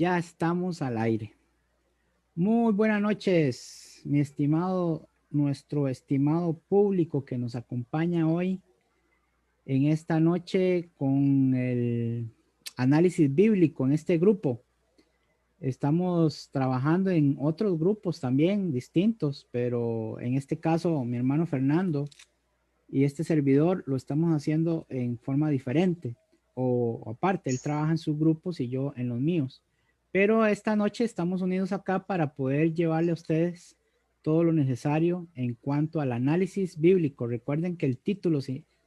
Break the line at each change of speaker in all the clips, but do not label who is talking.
Ya estamos al aire. Muy buenas noches, nuestro estimado público que nos acompaña hoy en esta noche con el análisis bíblico en este grupo. Estamos trabajando en otros grupos también distintos, pero en este caso mi hermano Fernando y este servidor lo estamos haciendo en forma diferente o aparte, él trabaja en sus grupos y yo en los míos. Pero esta noche estamos unidos acá para poder llevarle a ustedes todo lo necesario en cuanto al análisis bíblico. Recuerden que el título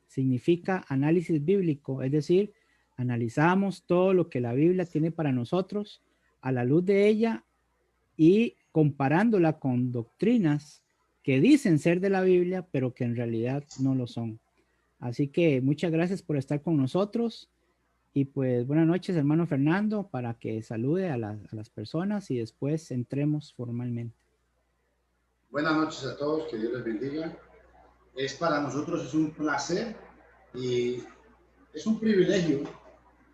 significa análisis bíblico, es decir, analizamos todo lo que la Biblia tiene para nosotros a la luz de ella y comparándola con doctrinas que dicen ser de la Biblia, pero que en realidad no lo son. Así que muchas gracias por estar con nosotros y pues buenas noches, hermano Fernando, para que salude a las personas y después entremos formalmente.
Buenas noches a todos, que Dios les bendiga. Para nosotros es un placer y es un privilegio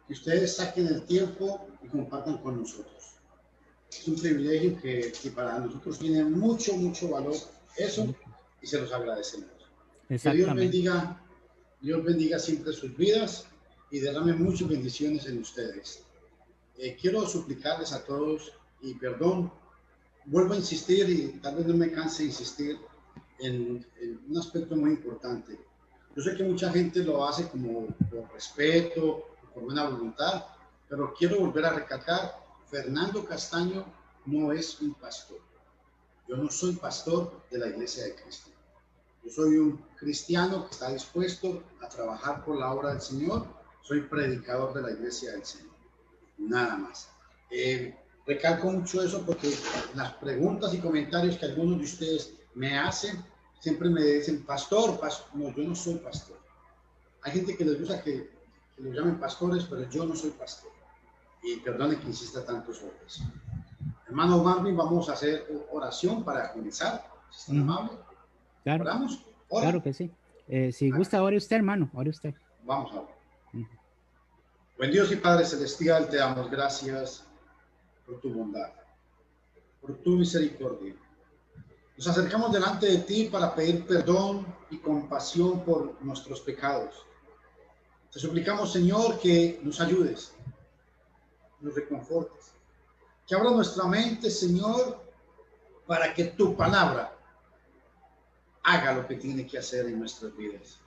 que ustedes saquen el tiempo y compartan con nosotros. Es un privilegio que para nosotros tiene mucho valor eso y se los agradecemos. Que Dios bendiga siempre sus vidas y derrame muchas bendiciones en ustedes. Quiero suplicarles a todos y perdón, vuelvo a insistir y tal vez no me canse de insistir en un aspecto muy importante. Yo sé que mucha gente lo hace como por respeto, por buena voluntad, pero quiero volver a recalcar, Fernando Castaño no es un pastor. Yo no soy pastor de la Iglesia de Cristo. Yo soy un cristiano que está dispuesto a trabajar por la obra del Señor. Soy predicador de la Iglesia del Señor. Nada más. Recalco mucho eso porque las preguntas y comentarios que algunos de ustedes me hacen, siempre me dicen, pastor. No, yo no soy pastor. Hay gente que les gusta que los llamen pastores, pero yo no soy pastor. Y perdone que insista tanto sobre eso. Hermano Marvin, vamos a hacer oración para comenzar. ¿Está amable?
Claro.
¿Oramos?
Claro que sí. Si gusta, ore usted, hermano, ore usted.
Vamos a orar. Buen Dios y Padre Celestial, te damos gracias por tu bondad, por tu misericordia. Nos acercamos delante de ti para pedir perdón y compasión por nuestros pecados. Te suplicamos, Señor, que nos ayudes, nos reconfortes, que abra nuestra mente, Señor, para que tu palabra haga lo que tiene que hacer en nuestras vidas.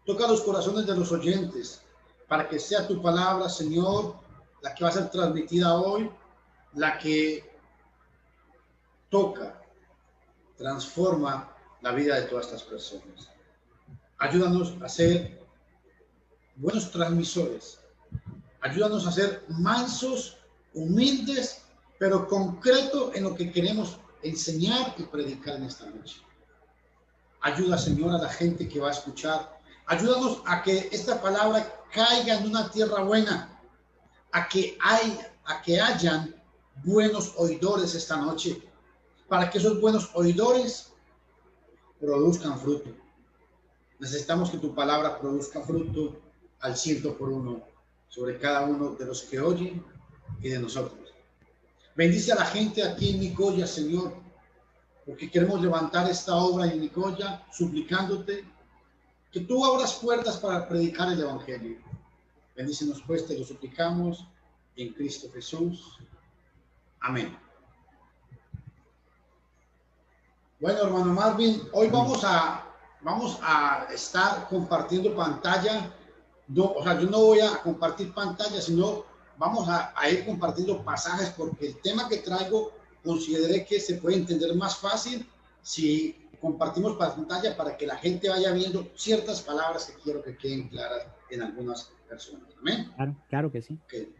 Toca los corazones de los oyentes, para que sea tu palabra, Señor, la que va a ser transmitida hoy, la que toca, transforma la vida de todas estas personas. Ayúdanos a ser buenos transmisores. Ayúdanos a ser mansos, humildes, pero concretos en lo que queremos enseñar y predicar en esta noche. Ayuda, Señor, a la gente que va a escuchar. Ayúdanos a que esta palabra caiga en una tierra buena, a que hayan buenos oidores esta noche, para que esos buenos oidores produzcan fruto. Necesitamos que tu palabra produzca fruto al 100% sobre cada uno de los que oyen y de nosotros. Bendice a la gente aquí en Nicoya, Señor, porque queremos levantar esta obra en Nicoya, suplicándote que tú abras puertas para predicar el Evangelio. Bendícenos pues, te lo suplicamos en Cristo Jesús. Amén. Bueno, hermano Marvin, hoy vamos a estar compartiendo pantalla. Yo no voy a compartir pantalla, sino vamos a ir compartiendo pasajes, porque el tema que traigo consideré que se puede entender más fácil si compartimos pantalla, para que la gente vaya viendo ciertas palabras que quiero que queden claras en algunas personas. ¿Amén?
Claro que sí.
Okay.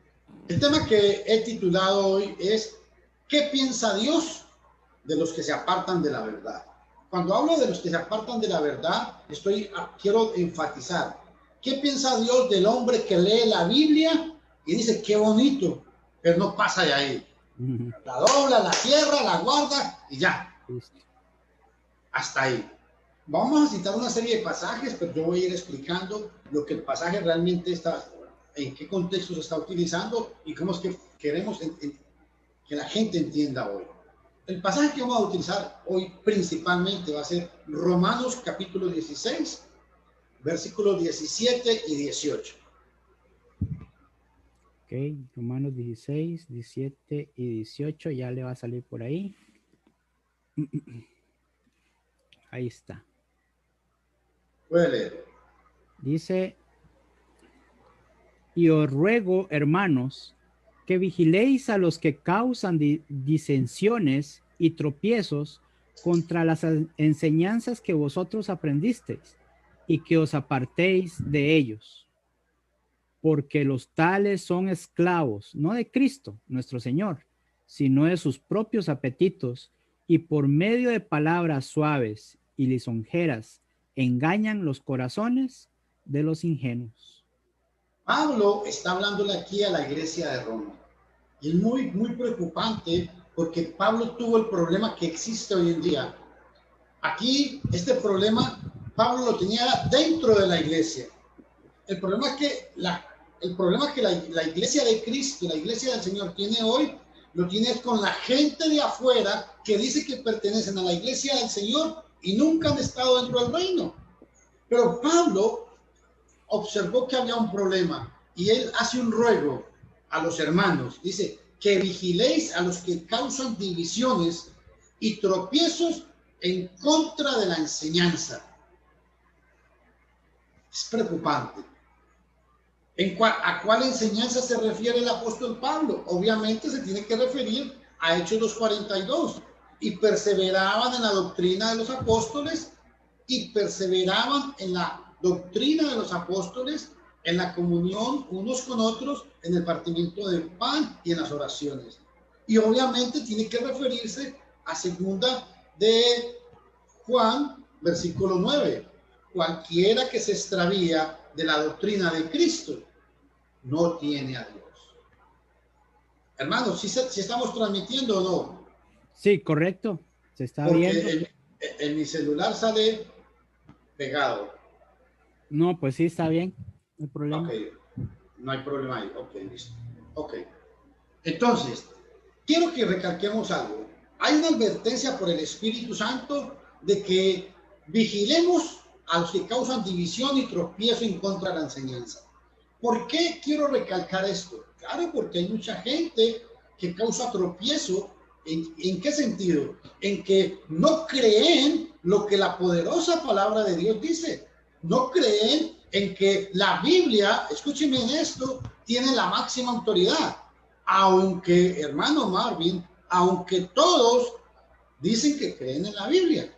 El tema que he titulado hoy es ¿qué piensa Dios de los que se apartan de la verdad? Cuando hablo de los que se apartan de la verdad, quiero enfatizar, ¿qué piensa Dios del hombre que lee la Biblia y dice qué bonito, pero no pasa de ahí? La dobla, la cierra, la guarda y ya. Hasta ahí. Vamos a citar una serie de pasajes, pero yo voy a ir explicando lo que el pasaje realmente está en qué contexto se está utilizando y cómo es que queremos que la gente entienda hoy. El pasaje que vamos a utilizar hoy principalmente va a ser Romanos capítulo 16, versículos 17 y 18.
Ok, Romanos 16, 17 y 18 ya le va a salir por ahí. Ahí está.
Puede leer.
Dice, y os ruego, hermanos, que vigiléis a los que causan disensiones y tropiezos contra las enseñanzas que vosotros aprendisteis y que os apartéis de ellos, porque los tales son esclavos, no de Cristo, nuestro Señor, sino de sus propios apetitos, y por medio de palabras suaves y lisonjeras engañan los corazones de los ingenuos.
Pablo está hablándole aquí a la iglesia de Roma. Y es muy preocupante porque Pablo tuvo el problema que existe hoy en día. Aquí, este problema, Pablo lo tenía dentro de la iglesia. El problema es que la iglesia de Cristo, la iglesia del Señor tiene hoy, lo tiene con la gente de afuera que dice que pertenecen a la iglesia del Señor y nunca han estado dentro del reino. Pero Pablo observó que había un problema y él hace un ruego a los hermanos. Dice, que vigiléis a los que causan divisiones y tropiezos en contra de la enseñanza. Es preocupante. ¿A cuál enseñanza se refiere el apóstol Pablo? Obviamente se tiene que referir a Hechos 2:42. Y perseveraban en la doctrina de los apóstoles y perseveraban en la doctrina de los apóstoles, en la comunión unos con otros, en el partimiento del pan y en las oraciones. Y obviamente tiene que referirse a segunda de Juan, versículo 9. Cualquiera que se extravía de la doctrina de Cristo no tiene a Dios. Hermanos, si estamos transmitiendo o no.
Sí, correcto. Se está viendo.
Porque en mi celular sale pegado.
No, pues sí, está bien. No hay problema.
Ok, no hay problema ahí. Ok, listo. Ok. Entonces, quiero que recalquemos algo. Hay una advertencia por el Espíritu Santo de que vigilemos a los que causan división y tropiezo en contra de la enseñanza. ¿Por qué quiero recalcar esto? Claro, porque hay mucha gente que causa tropiezo. ¿En qué sentido? En que no creen lo que la poderosa palabra de Dios dice. No creen en que la Biblia, escúchenme en esto, tiene la máxima autoridad. Aunque, hermano Marvin, aunque todos dicen que creen en la Biblia,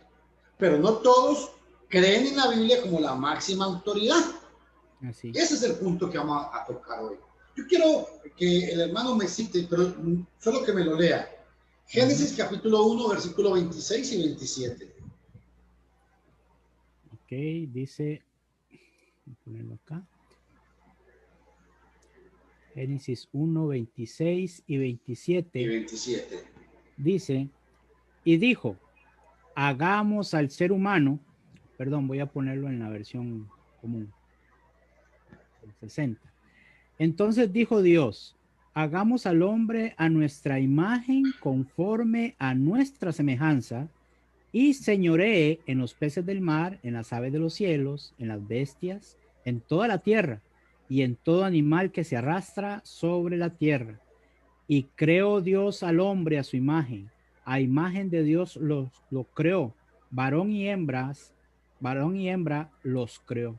pero no todos creen en la Biblia como la máxima autoridad.
Así.
Ese es el punto que vamos a tocar hoy. Yo quiero que el hermano me cite, pero solo que me lo lea. Génesis capítulo 1, versículo 26 y 27.
Ok, dice, voy a ponerlo acá. Génesis 1, 26 y 27.
Y 27.
Dice, y dijo, hagamos al ser humano, perdón, voy a ponerlo en la versión común, 60. Entonces dijo Dios, hagamos al hombre a nuestra imagen conforme a nuestra semejanza y señoree en los peces del mar, en las aves de los cielos, en las bestias, en toda la tierra y en todo animal que se arrastra sobre la tierra. Y creó Dios al hombre a su imagen, a imagen de Dios lo creó, varón y hembra los creó.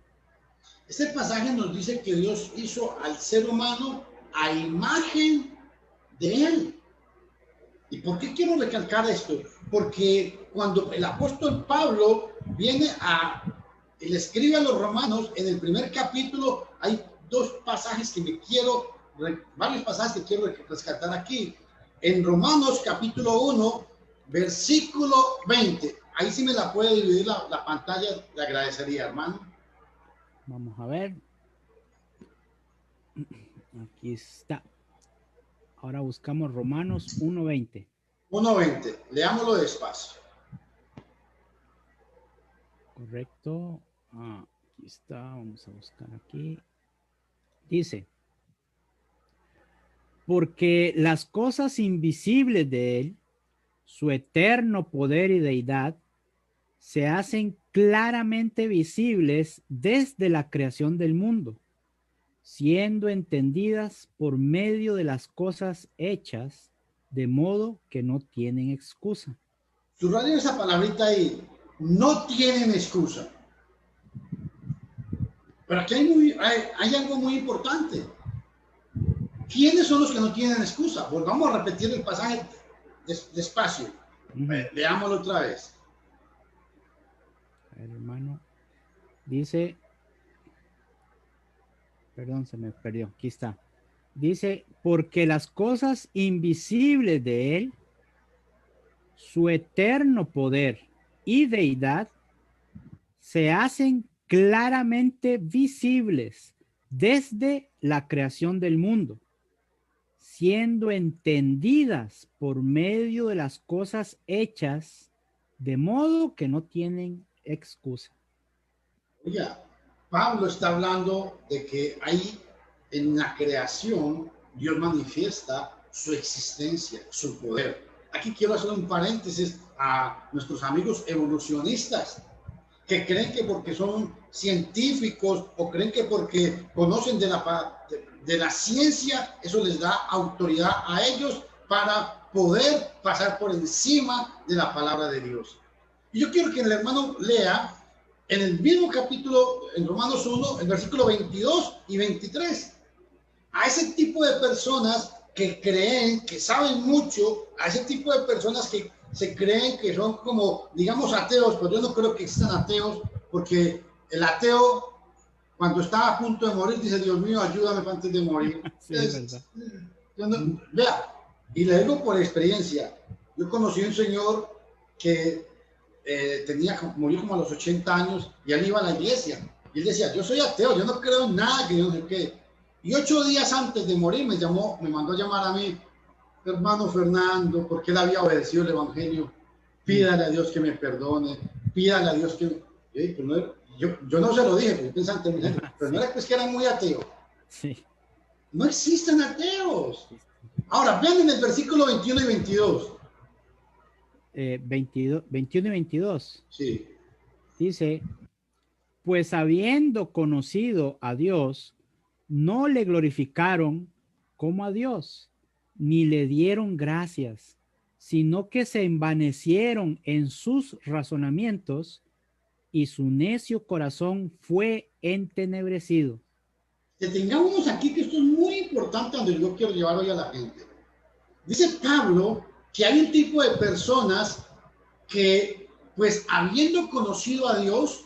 Este pasaje nos dice que Dios hizo al ser humano a imagen de él. ¿Y por qué quiero recalcar esto? Porque cuando el apóstol Pablo le escribe a los romanos, en el primer capítulo hay varios pasajes que quiero rescatar aquí. En Romanos capítulo 1, versículo 20. Ahí sí me la puede dividir la pantalla, le agradecería, hermano.
Vamos a ver. Aquí está. Ahora buscamos Romanos 1:20.
1:20. Leámoslo despacio.
Correcto. Aquí está. Vamos a buscar aquí. Dice, porque las cosas invisibles de él, su eterno poder y deidad, se hacen claramente visibles desde la creación del mundo, siendo entendidas por medio de las cosas hechas, de modo que no tienen excusa.
Subrayo esa palabrita ahí, no tienen excusa. Pero aquí hay algo muy importante. ¿Quiénes son los que no tienen excusa? Volvamos a repetir el pasaje despacio. Veámoslo otra vez.
A ver, hermano, dice, perdón, se me perdió, aquí está. Dice, porque las cosas invisibles de él, su eterno poder y deidad, se hacen claramente visibles desde la creación del mundo, siendo entendidas por medio de las cosas hechas, de modo que no tienen excusa.
Oiga, Pablo está hablando de que ahí en la creación Dios manifiesta su existencia, su poder. Aquí quiero hacer un paréntesis a nuestros amigos evolucionistas que creen que porque son científicos o creen que porque conocen de la ciencia, eso les da autoridad a ellos para poder pasar por encima de la palabra de Dios. Y yo quiero que el hermano lea en el mismo capítulo, en Romanos 1, el versículo 22 y 23. A ese tipo de personas que creen, que saben mucho, a ese tipo de personas que se creen que son como, digamos, ateos, pero yo no creo que existan ateos, porque el ateo, cuando está a punto de morir, dice, Dios mío, ayúdame antes de morir.
Sí, es verdad.
Vea, y le digo por experiencia, yo conocí a un señor que murió como a los 80 años y él iba a la iglesia. Y él decía, yo soy ateo, yo no creo en nada, que yo no sé qué. Y 8 días antes de morir me mandó a llamar a mí, hermano Fernando, porque él había obedecido el evangelio. Pídale a Dios que me perdone, pídale a Dios que... Yo no se lo dije, porque pensaba en pero no era pues que era muy ateo.
Sí.
No existen ateos. Ahora, vean en el versículo 21 y 22.
21 y 22.
Sí.
Dice, pues habiendo conocido a Dios, no le glorificaron como a Dios, ni le dieron gracias, sino que se envanecieron en sus razonamientos y su necio corazón fue entenebrecido.
Detengamos aquí que esto es muy importante donde yo quiero llevar hoy a la gente. Dice Pablo que hay un tipo de personas que, pues, habiendo conocido a Dios,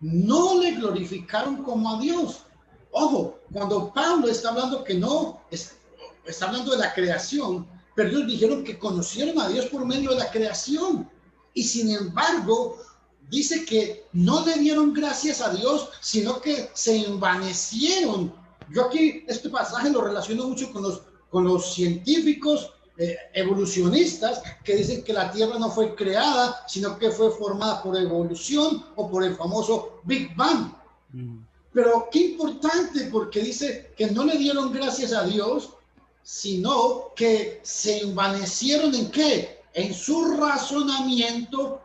no le glorificaron como a Dios. Ojo, cuando Pablo está hablando que no, está hablando de la creación, pero ellos dijeron que conocieron a Dios por medio de la creación. Y sin embargo, dice que no le dieron gracias a Dios, sino que se envanecieron. Yo aquí este pasaje lo relaciono mucho con los científicos evolucionistas que dicen que la Tierra no fue creada, sino que fue formada por evolución o por el famoso Big Bang. Pero qué importante, porque dice que no le dieron gracias a Dios, sino que se envanecieron ¿en qué? En su razonamiento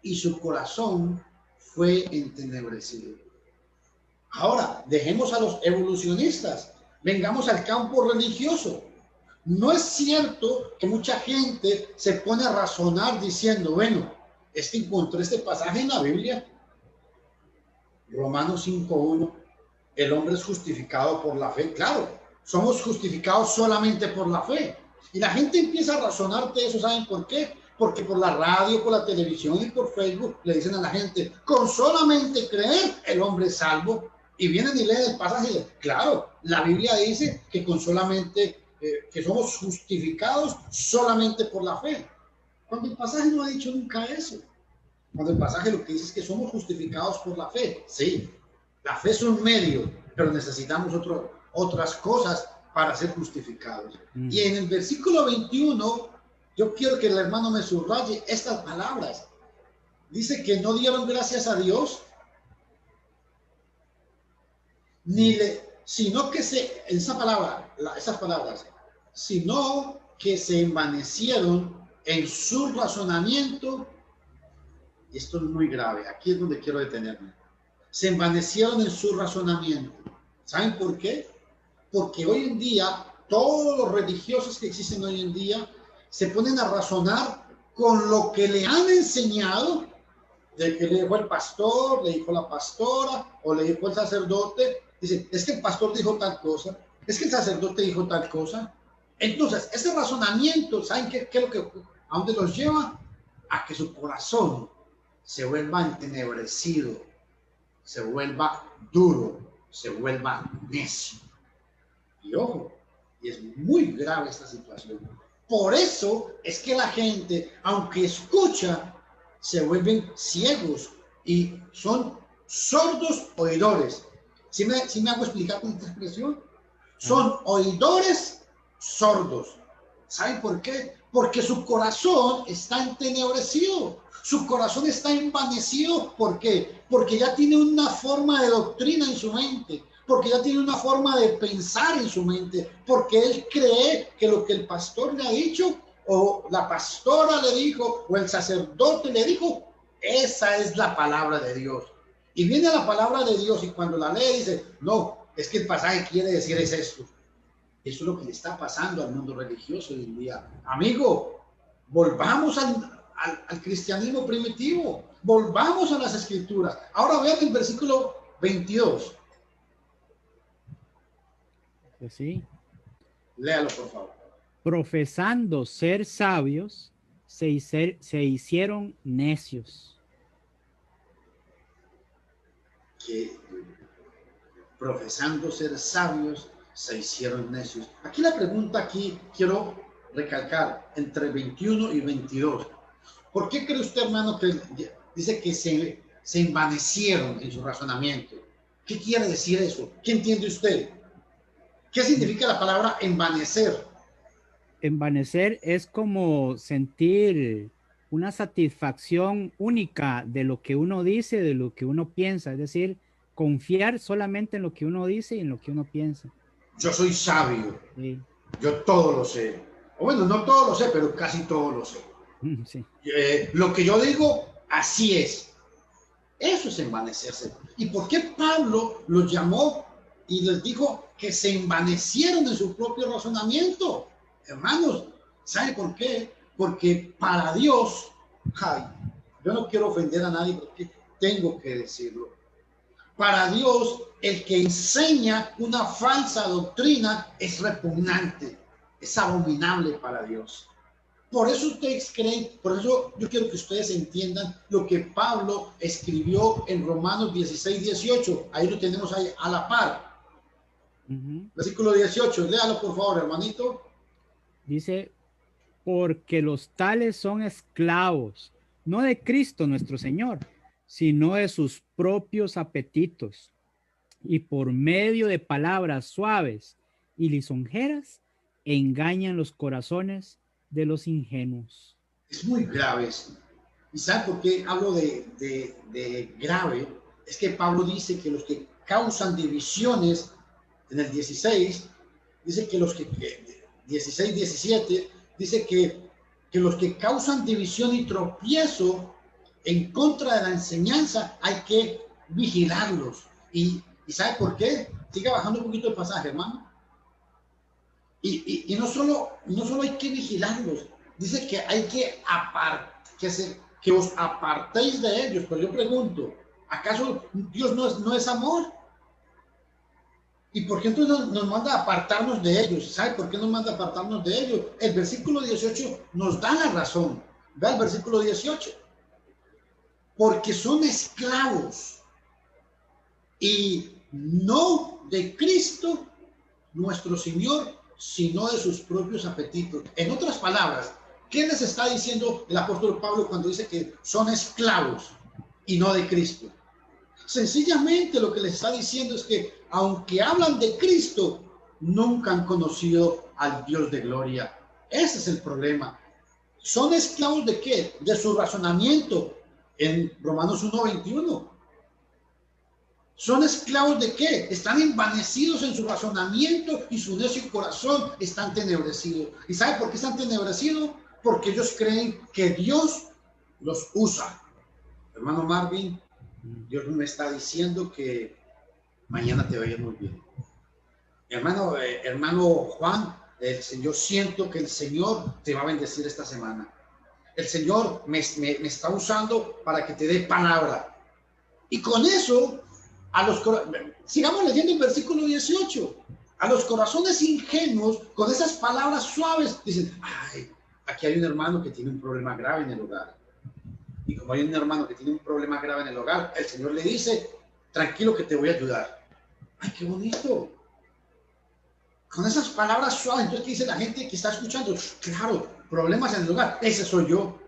y su corazón fue entenebrecido. Ahora, dejemos a los evolucionistas, vengamos al campo religioso. No es cierto que mucha gente se pone a razonar diciendo, bueno, encontré este pasaje en la Biblia, Romanos 5:1, el hombre es justificado por la fe. Claro, somos justificados solamente por la fe. Y la gente empieza a razonarte eso, ¿saben por qué? Porque por la radio, por la televisión y por Facebook le dicen a la gente, con solamente creer el hombre es salvo. Y vienen y leen el pasaje. Claro, la Biblia dice que con solamente, que somos justificados solamente por la fe. Cuando el pasaje no ha dicho nunca eso. Cuando el pasaje lo que dice es que somos justificados por la fe. Sí, la fe es un medio, pero necesitamos otras cosas para ser justificados. Y en el versículo 21, yo quiero que el hermano me subraye estas palabras. Dice que no dieron gracias a Dios, ni sino que esas palabras, sino que se envanecieron en su razonamiento. Y esto es muy grave, aquí es donde quiero detenerme. Se envanecieron en su razonamiento. ¿Saben por qué? Porque hoy en día, todos los religiosos que existen hoy en día se ponen a razonar con lo que le han enseñado, de que le dijo el pastor, le dijo la pastora, o le dijo el sacerdote. Dice, es que el pastor dijo tal cosa, es que el sacerdote dijo tal cosa. Entonces, ese razonamiento, ¿saben qué es lo que, a dónde los lleva? A que su corazón se vuelva entenebrecido, se vuelva duro, se vuelva necio. Y ojo, y es muy grave esta situación. Por eso es que la gente, aunque escucha, se vuelven ciegos y son sordos oidores. ¿Sí me hago explicar con esta expresión? Son oidores sordos. ¿Saben por qué? Porque su corazón está entenebrecido. Su corazón está envanecido. ¿Por qué? Porque ya tiene una forma de doctrina en su mente. Porque ya tiene una forma de pensar en su mente. Porque él cree que lo que el pastor le ha dicho, o la pastora le dijo, o el sacerdote le dijo, esa es la palabra de Dios. Y viene la palabra de Dios y cuando la lee dice, no, es que el pasaje quiere decir es esto. Eso es lo que le está pasando al mundo religioso hoy en día. Amigo, volvamos al cristianismo primitivo. Volvamos a las escrituras. Ahora vean el versículo 22.
Pues sí.
Léalo, por favor.
Profesando ser sabios, se hicieron necios.
Que profesando ser sabios, se hicieron necios. Aquí la pregunta, aquí quiero recalcar, entre 21 y 22. ¿Por qué cree usted, hermano, que dice que se envanecieron en su razonamiento? ¿Qué quiere decir eso? ¿Qué entiende usted? ¿Qué significa la palabra envanecer?
Envanecer es como sentir una satisfacción única de lo que uno dice, de lo que uno piensa, es decir, confiar solamente en lo que uno dice y en lo que uno piensa.
Yo soy sabio,
Sí.
yo todo lo sé. O bueno, no todo lo sé, pero casi todo lo sé.
Sí.
Lo que yo digo, así es. Eso es envanecerse. ¿Y por qué Pablo los llamó y les dijo que se envanecieron en su propio razonamiento? Hermanos, ¿sabe por qué? Porque para Dios, yo no quiero ofender a nadie porque tengo que decirlo. Para Dios, el que enseña una falsa doctrina es repugnante, es abominable para Dios. Por eso ustedes creen, por eso yo quiero que ustedes entiendan lo que Pablo escribió en Romanos 16, 18. Ahí lo tenemos ahí a la par. Versículo 18, léalo por favor, hermanito.
Dice, porque los tales son esclavos, no de Cristo nuestro Señor, sino de sus propios apetitos. Y por medio de palabras suaves y lisonjeras, engañan los corazones de los ingenuos.
Es muy grave eso. ¿Y sabe por qué hablo de grave? Es que Pablo dice que los que causan divisiones, en el 16, dice que los que 16, 17, dice que los que causan división y tropiezo en contra de la enseñanza hay que vigilarlos. ¿Y sabe por qué? Siga bajando un poquito el pasaje, hermano. Y no solo hay que vigilarlos, dice que hay que que os apartéis de ellos. Pero yo pregunto, ¿acaso Dios no es amor? ¿Y por qué entonces nos manda a apartarnos de ellos? ¿Sabe por qué nos manda a apartarnos de ellos? El versículo 18 nos da la razón. Ve el versículo 18. Porque son esclavos y no de Cristo nuestro Señor, sino de sus propios apetitos. En otras palabras, ¿qué les está diciendo el apóstol Pablo cuando dice que son esclavos y no de Cristo? Sencillamente lo que les está diciendo es que aunque hablan de Cristo, nunca han conocido al Dios de gloria. Ese es el problema. ¿Son esclavos de qué? De su razonamiento. En Romanos 1:21. ¿Son esclavos de qué? Están envanecidos en su razonamiento y su necio corazón está entenebrecido. ¿Y sabe por qué está entenebrecido? Porque ellos creen que Dios los usa. Hermano Marvin, Dios me está diciendo que mañana te vaya muy bien. Hermano Juan, yo siento que el Señor te va a bendecir esta semana. El Señor me está usando para que te dé palabra. Y con eso, sigamos leyendo el versículo 18. A los corazones ingenuos, con esas palabras suaves, dicen, ay, aquí hay un hermano que tiene un problema grave en el hogar. Y como hay un hermano que tiene un problema grave en el hogar, el Señor le dice, tranquilo que te voy a ayudar. Ay, qué bonito. Con esas palabras suaves, entonces, ¿qué dice la gente que está escuchando? Claro, problemas en el hogar, ese soy yo.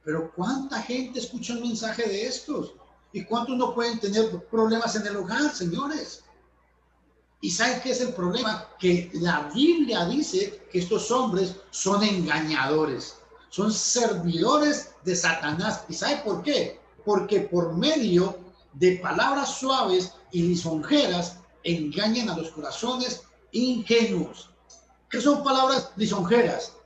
Pero ¿cuánta gente escucha un mensaje de estos? ¿Y cuántos no pueden tener problemas en el hogar, señores? ¿Y saben qué es el problema? Que la Biblia dice que estos hombres son engañadores, son servidores de Satanás. ¿Y sabe por qué? Porque por medio de palabras suaves y lisonjeras engañan a los corazones ingenuos. ¿Qué son palabras lisonjeras?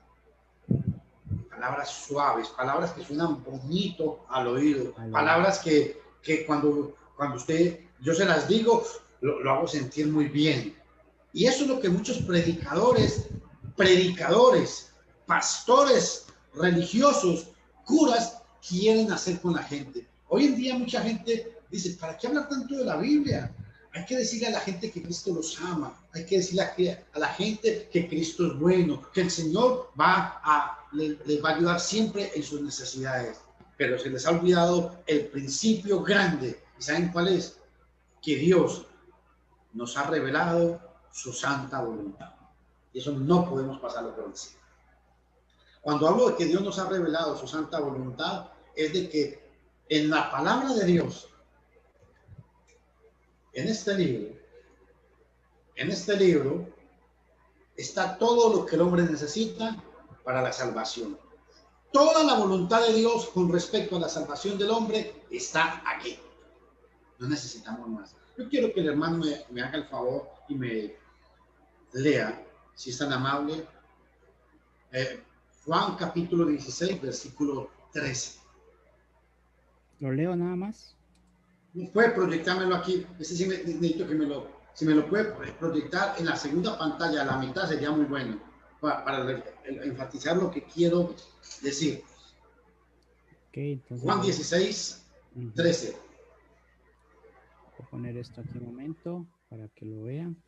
Palabras suaves, palabras que suenan bonito al oído, palabras que cuando yo se las digo, lo hago sentir muy bien. Y eso es lo que muchos predicadores, pastores religiosos, curas, quieren hacer con la gente. Hoy en día mucha gente dice, ¿para qué hablar tanto de la Biblia? Hay que decirle a la gente que Cristo los ama. Hay que decirle a la gente que Cristo es bueno, que el Señor les va a ayudar siempre en sus necesidades. Pero se les ha olvidado el principio grande. ¿Y saben cuál es? Que Dios nos ha revelado su santa voluntad. Y eso no podemos pasarlo por encima. Cuando hablo de que Dios nos ha revelado su santa voluntad, es de que en la palabra de Dios, en este libro está todo lo que el hombre necesita para la salvación. Toda la voluntad de Dios con respecto a la salvación del hombre está aquí. No necesitamos más. Yo quiero que el hermano me haga el favor y me lea, si es tan amable, Juan capítulo 16, versículo 13.
¿Lo leo nada más?
Puede proyectármelo aquí. Ese sí necesito que si me lo puede proyectar en la segunda pantalla, a la mitad sería muy bueno, para enfatizar lo que quiero decir.
Okay, entonces,
Juan 16, 13.
Voy a poner esto aquí un momento para que lo vean.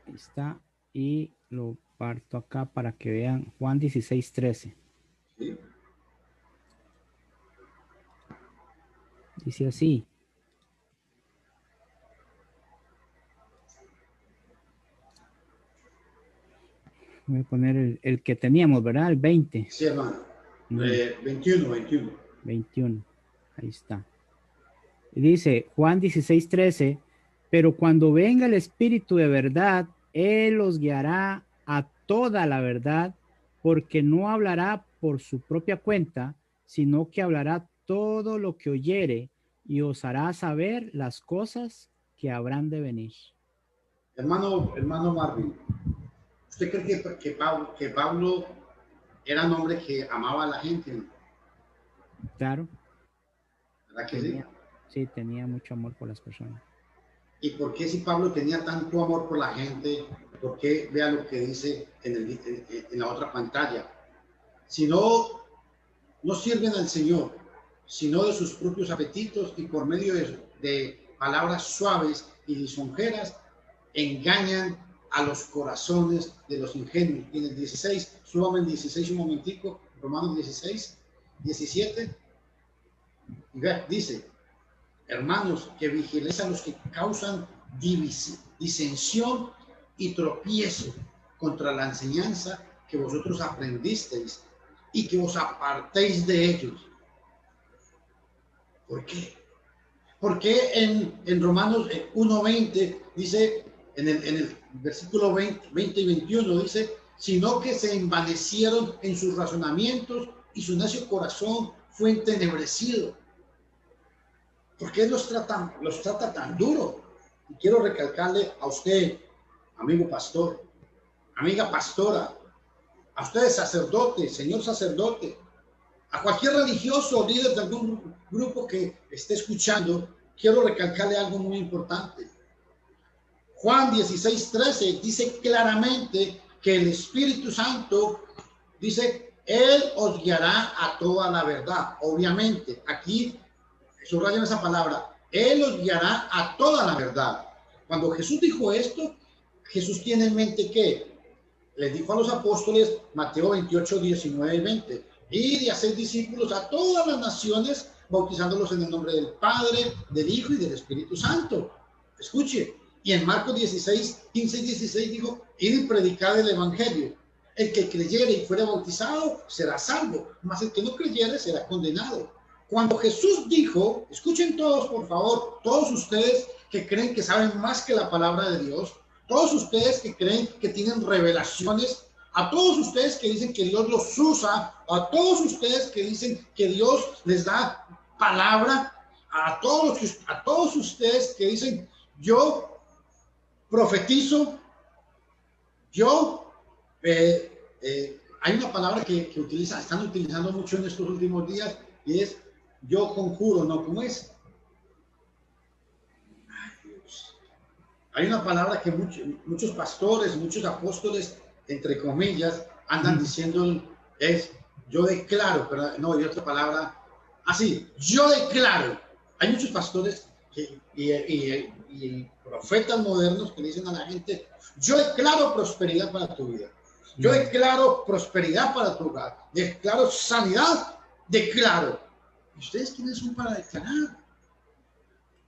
Ahí está. Y lo parto acá para que vean Juan 16, 13.
¿Sí?
Dice así. Voy a poner el que teníamos, ¿verdad? El 20.
Sí, hermano. 21.
21. Ahí está. Y dice Juan 16, 13. Pero cuando venga el Espíritu de verdad, Él los guiará a toda la verdad, porque no hablará por su propia cuenta, sino que hablará todo lo que oyere y os hará saber las cosas que habrán de venir.
Hermano Marvin, ¿usted cree que Pablo era un hombre que amaba a la gente?
Claro.
¿Verdad que sí?
Sí, tenía mucho amor por las personas.
¿Y por qué si Pablo tenía tanto amor por la gente, por qué vea lo que dice en la otra pantalla? Si no sirven al Señor, sino de sus propios apetitos y por medio de palabras suaves y lisonjeras, engañan a los corazones de los ingenuos. Y en el 16, súbame el 16 un momentico, Romanos 16, 17, y ve, dice, hermanos, que vigiléis a los que causan disensión y tropiezo contra la enseñanza que vosotros aprendisteis y que os apartéis de ellos. ¿Por qué? Porque en Romanos 1:20 dice, en el versículo 20 y 21 dice, sino que se envanecieron en sus razonamientos y su necio corazón fue entenebrecido. ¿Por qué los trata tan duro? Y quiero recalcarle a usted, amigo pastor, amiga pastora, a usted sacerdote, señor sacerdote, a cualquier religioso o líder de algún grupo que esté escuchando, quiero recalcarle algo muy importante. Juan 16:13 dice claramente que el Espíritu Santo dice, Él os guiará a toda la verdad. Obviamente, aquí subrayan esa palabra, Él os guiará a toda la verdad. Cuando Jesús dijo esto, Jesús tiene en mente que les dijo a los apóstoles, Mateo 28, 19 y 20, y de hacer discípulos a todas las naciones, bautizándolos en el nombre del Padre, del Hijo y del Espíritu Santo. Escuche, y en Marcos 16, 15 y 16 dijo, id y predicad el Evangelio. El que creyere y fuera bautizado será salvo, mas el que no creyere será condenado. Cuando Jesús dijo, escuchen todos por favor, todos ustedes que creen que saben más que la palabra de Dios, todos ustedes que creen que tienen revelaciones, a todos ustedes que dicen que Dios los usa, a todos ustedes que dicen que Dios les da palabra, a todos ustedes que dicen yo profetizo, yo, hay una palabra que están utilizando mucho en estos últimos días y es yo conjuro, ¿no? ¿Cómo es? Ay, Dios. Hay una palabra que muchos pastores, muchos apóstoles, entre comillas, andan diciendo es yo declaro, pero no, hay otra palabra, así, yo declaro. Hay muchos pastores y profetas modernos que dicen a la gente, yo declaro prosperidad para tu vida, yo declaro prosperidad para tu hogar, declaro sanidad, declaro. ¿Y ustedes quiénes son para declarar?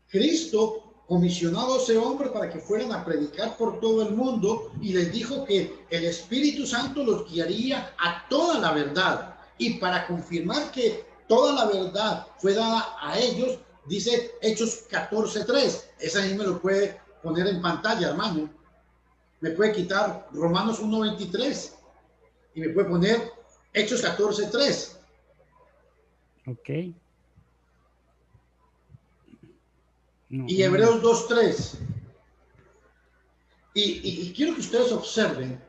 Cristo comisionó a 12 hombres para que fueran a predicar por todo el mundo y les dijo que el Espíritu Santo los guiaría a toda la verdad. Y para confirmar que toda la verdad fue dada a ellos, dice Hechos 14:3. Esa ahí me lo puede poner en pantalla, hermano. Me puede quitar Romanos 1:23 y me puede poner Hechos 14:3.
Ok.
No, y Hebreos 2:3. Y quiero que ustedes observen,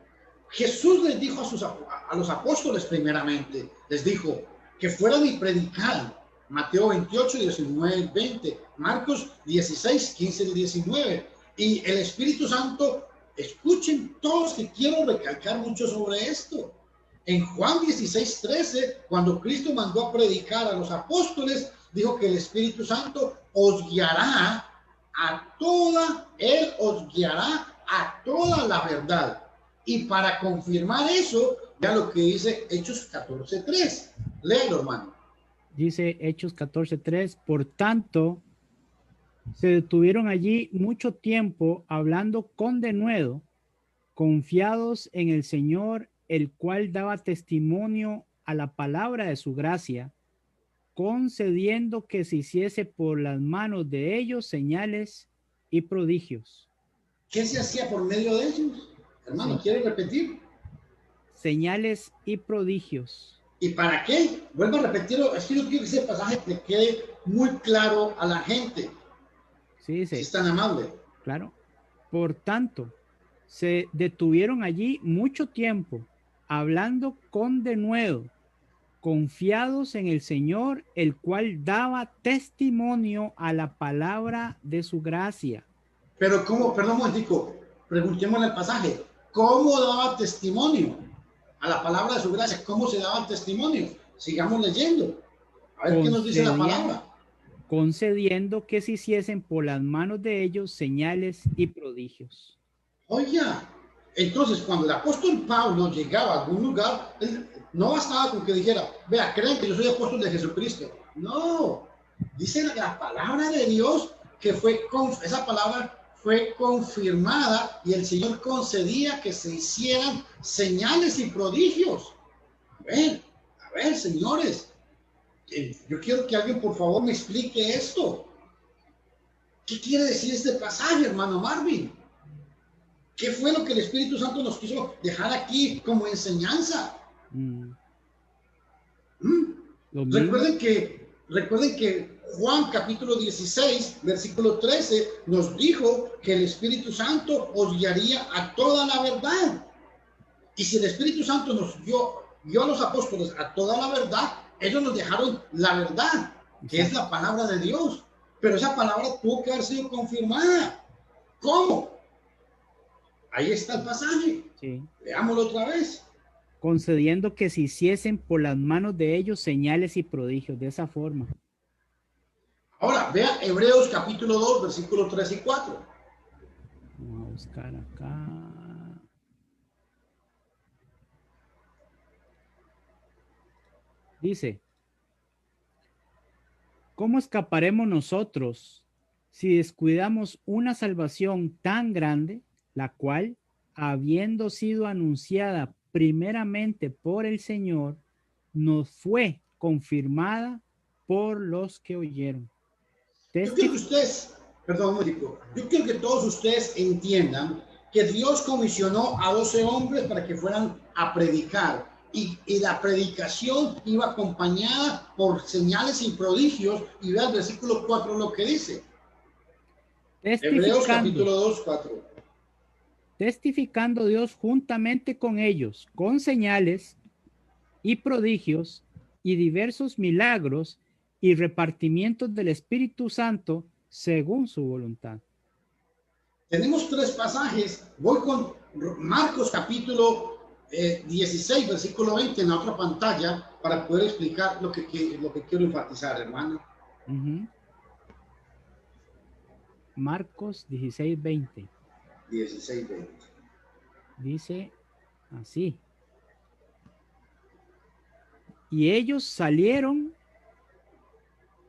Jesús les dijo a los apóstoles primeramente, les dijo que fueran y predicaran. Mateo 28, 19, 20, Marcos 16, 15 y 19. Y el Espíritu Santo, escuchen todos que quiero recalcar mucho sobre esto. En Juan 16, 13, cuando Cristo mandó a predicar a los apóstoles, dijo que el Espíritu Santo os guiará a toda, Él os guiará a toda la verdad. Y para confirmar eso, ya lo que dice Hechos 14:3. Léelo, hermano.
Dice Hechos 14:3, por tanto, se detuvieron allí mucho tiempo hablando con denuedo, confiados en el Señor, el cual daba testimonio a la palabra de su gracia, concediendo que se hiciese por las manos de ellos señales y prodigios.
¿Qué se hacía por medio de ellos? Hermano, ¿quiere repetir?
Señales y prodigios.
¿Y para qué? Vuelvo a repetirlo. Es que yo quiero que ese pasaje le quede muy claro a la gente.
Sí, sí.
Si es tan amable.
Claro. Por tanto, se detuvieron allí mucho tiempo, hablando con denuedo, confiados en el Señor, el cual daba testimonio a la palabra de su gracia.
Pero ¿cómo? Perdón un momentico, preguntémosle al pasaje. ¿Cómo daba testimonio a la palabra de su gracia? ¿Cómo se daba testimonio? Sigamos leyendo. A ver qué nos dice la palabra.
Concediendo que se hiciesen por las manos de ellos señales y prodigios.
Oiga, entonces cuando el apóstol Pablo llegaba a algún lugar, él no bastaba con que dijera, vea, creen que yo soy apóstol de Jesucristo. No, dice la palabra de Dios que esa palabra fue confirmada y el Señor concedía que se hicieran señales y prodigios. A ver, señores, yo quiero que alguien por favor me explique esto. ¿Qué quiere decir este pasaje, hermano Marvin? ¿Qué fue lo que el Espíritu Santo nos quiso dejar aquí como enseñanza? Recuerden que Recuerden que Juan capítulo 16, versículo 13, nos dijo que el Espíritu Santo os guiaría a toda la verdad. Y si el Espíritu Santo nos guió a los apóstoles a toda la verdad, ellos nos dejaron la verdad, que es la palabra de Dios. Pero esa palabra tuvo que haber sido confirmada. ¿Cómo? Ahí está el pasaje.
Sí.
Veámoslo otra vez.
Concediendo que se hiciesen por las manos de ellos señales y prodigios, de esa forma.
Ahora, vea Hebreos capítulo 2, versículos 3 y 4.
Vamos a buscar acá. Dice, ¿cómo escaparemos nosotros si descuidamos una salvación tan grande, la cual, habiendo sido anunciada primeramente por el Señor, nos fue confirmada por los que oyeron?
Yo quiero que ustedes, perdón, yo quiero que todos ustedes entiendan que Dios comisionó a 12 hombres para que fueran a predicar. Y la predicación iba acompañada por señales y prodigios. Y vea el versículo 4 lo que dice. Hebreos capítulo 2, 4.
Testificando Dios juntamente con ellos, con señales y prodigios y diversos milagros y repartimientos del Espíritu Santo según su voluntad.
Tenemos 3 pasajes. Voy con Marcos capítulo 16, versículo 20 en la otra pantalla para poder explicar lo que quiero enfatizar, hermano.
Marcos 16, 20.
16, 20.
Dice así. Y ellos salieron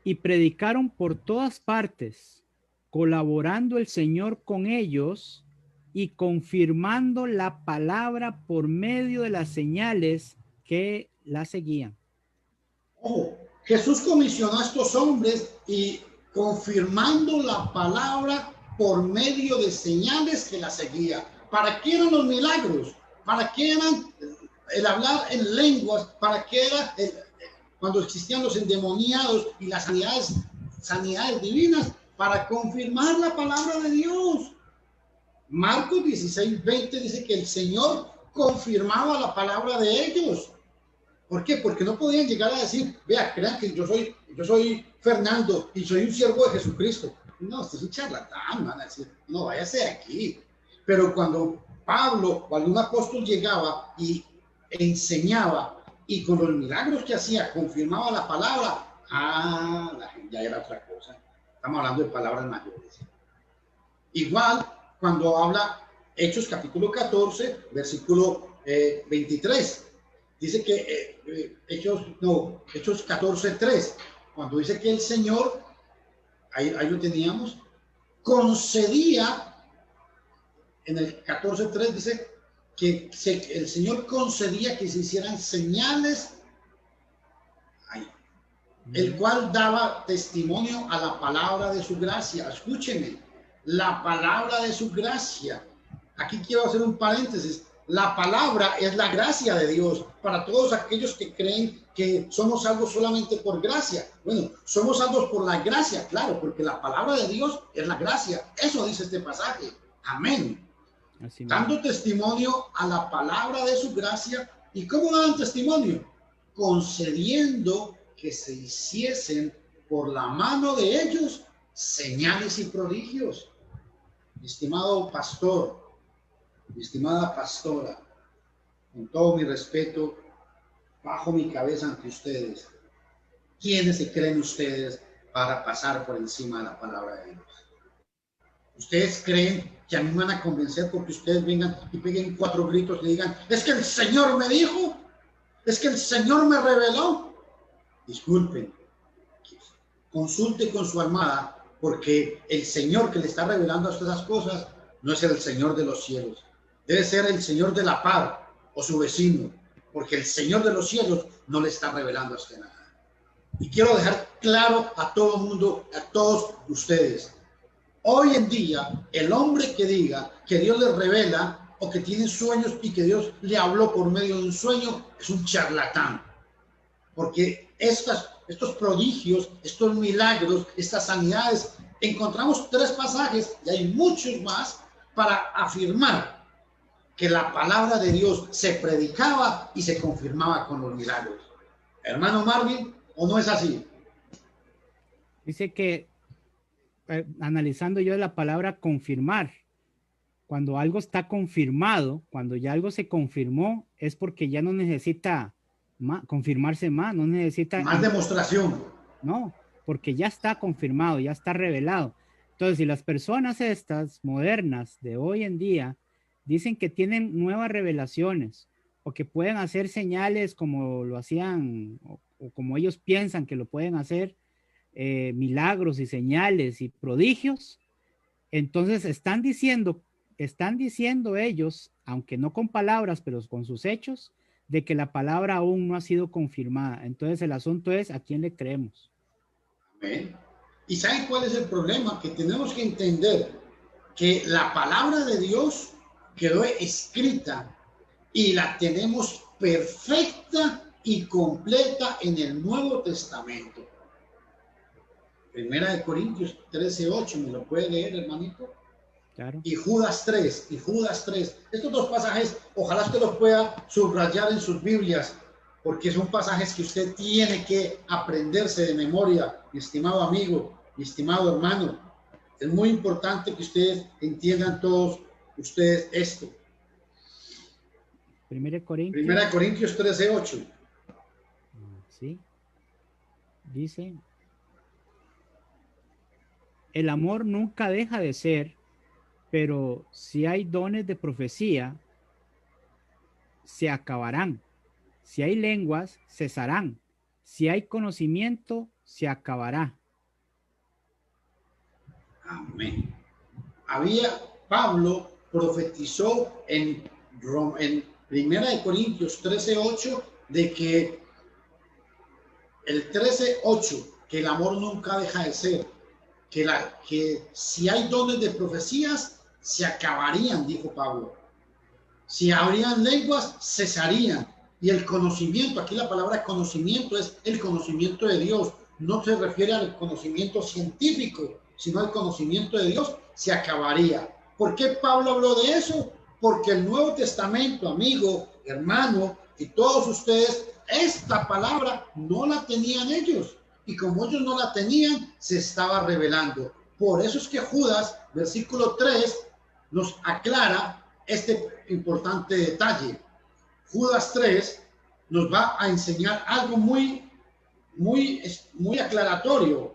y predicaron por todas partes, colaborando el Señor con ellos y confirmando la palabra por medio de las señales que la seguían.
Ojo, Jesús comisionó a estos hombres y confirmando la palabra por medio de señales que la seguían. ¿Para qué eran los milagros? ¿Para qué eran el hablar en lenguas? ¿Para qué era cuando existían los endemoniados y las sanidades divinas? Para confirmar la palabra de Dios. Marcos 16, 20 dice que el Señor confirmaba la palabra de ellos. ¿Por qué? Porque no podían llegar a decir, vea, crean que yo soy Fernando y soy un siervo de Jesucristo. No, usted es un charlatán, van a decir, no, váyase de aquí. Pero cuando Pablo o algún apóstol llegaba y enseñaba y con los milagros que hacía confirmaba la palabra, la gente ya era otra cosa. Estamos hablando de palabras mayores. Igual cuando habla Hechos capítulo 14, versículo 23. Dice que Hechos 14, 3. Cuando dice que el Señor, ahí lo teníamos, concedía, en el 14, 3 dice que el Señor concedía que se hicieran señales, el cual daba testimonio a la palabra de su gracia. Escúcheme, la palabra de su gracia. Aquí quiero hacer un paréntesis. La palabra es la gracia de Dios para todos aquellos que creen que somos salvos solamente por gracia. Bueno, somos salvos por la gracia, claro, porque la palabra de Dios es la gracia. Eso dice este pasaje. Amén. Así dando testimonio a la palabra de su gracia. ¿Y cómo daban testimonio? Concediendo que se hiciesen por la mano de ellos señales y prodigios. Mi estimado pastor, mi estimada pastora, con todo mi respeto, bajo mi cabeza ante ustedes, ¿quiénes se creen ustedes para pasar por encima de la palabra de Dios? ¿Ustedes creen que a mí me van a convencer porque ustedes vengan y peguen 4 gritos y digan, es que el Señor me dijo, es que el Señor me reveló? Disculpen, consulte con su armada, porque el Señor que le está revelando estas cosas no es el Señor de los cielos. Debe ser el Señor de la paz o su vecino, porque el Señor de los cielos no le está revelando a usted nada. Y quiero dejar claro a todo el mundo, a todos ustedes, hoy en día, el hombre que diga que Dios le revela o que tiene sueños y que Dios le habló por medio de un sueño es un charlatán, porque estas estos prodigios, estos milagros, estas sanidades. Encontramos 3 pasajes, y hay muchos más, para afirmar que la palabra de Dios se predicaba y se confirmaba con los milagros. Hermano Marvin, ¿o no es así?
Dice que, analizando yo la palabra confirmar, cuando algo está confirmado, cuando ya algo se confirmó, es porque ya no necesita confirmarse más, no necesita
más demostración.
No, porque ya está confirmado, ya está revelado. Entonces, si las personas estas modernas de hoy en día dicen que tienen nuevas revelaciones o que pueden hacer señales como lo hacían o como ellos piensan que lo pueden hacer, milagros y señales y prodigios, entonces están diciendo ellos, aunque no con palabras, pero con sus hechos, de que la palabra aún no ha sido confirmada. Entonces el asunto es, ¿a quién le creemos?
Amén. ¿Y saben cuál es el problema? Que tenemos que entender que la palabra de Dios quedó escrita y la tenemos perfecta y completa en el Nuevo Testamento. Primera de Corintios 13:8, ¿me lo puede leer, hermanito?
Claro.
Y Judas 3. Estos 2 pasajes, ojalá usted los pueda subrayar en sus Biblias, porque son pasajes que usted tiene que aprenderse de memoria, mi estimado amigo, mi estimado hermano. Es muy importante que ustedes entiendan todos ustedes esto.
Primera
de Corintios 13:8.
Sí. Dice, el amor nunca deja de ser, pero si hay dones de profecía, se acabarán. Si hay lenguas, cesarán. Si hay conocimiento, se acabará.
Amén. Pablo profetizó en 1 Corintios 13:8 de que el 13:8, que el amor nunca deja de ser, que si hay dones de profecías, se acabarían, dijo Pablo. Si habrían lenguas, cesarían. Y el conocimiento, aquí la palabra conocimiento es el conocimiento de Dios. No se refiere al conocimiento científico, sino al conocimiento de Dios, se acabaría. ¿Por qué Pablo habló de eso? Porque el Nuevo Testamento, amigo, hermano, y todos ustedes, esta palabra no la tenían ellos. Y como ellos no la tenían, se estaba revelando. Por eso es que Judas, versículo 3, nos aclara este importante detalle. Judas 3 nos va a enseñar algo muy aclaratorio.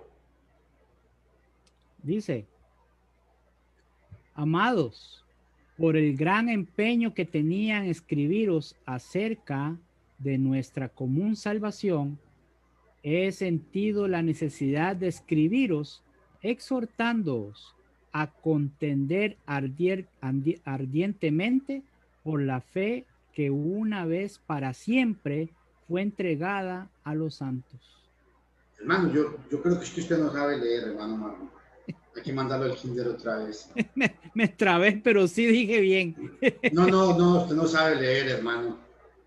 Dice, amados, por el gran empeño que tenían escribiros acerca de nuestra común salvación, he sentido la necesidad de escribiros, exhortándoos a contender ardientemente por la fe que una vez para siempre fue entregada a los santos.
Hermano, yo creo que usted no sabe leer, hermano Marlon. Hay que mandarlo al kinder otra vez.
me trabé, pero sí dije bien.
No, usted no sabe leer, hermano.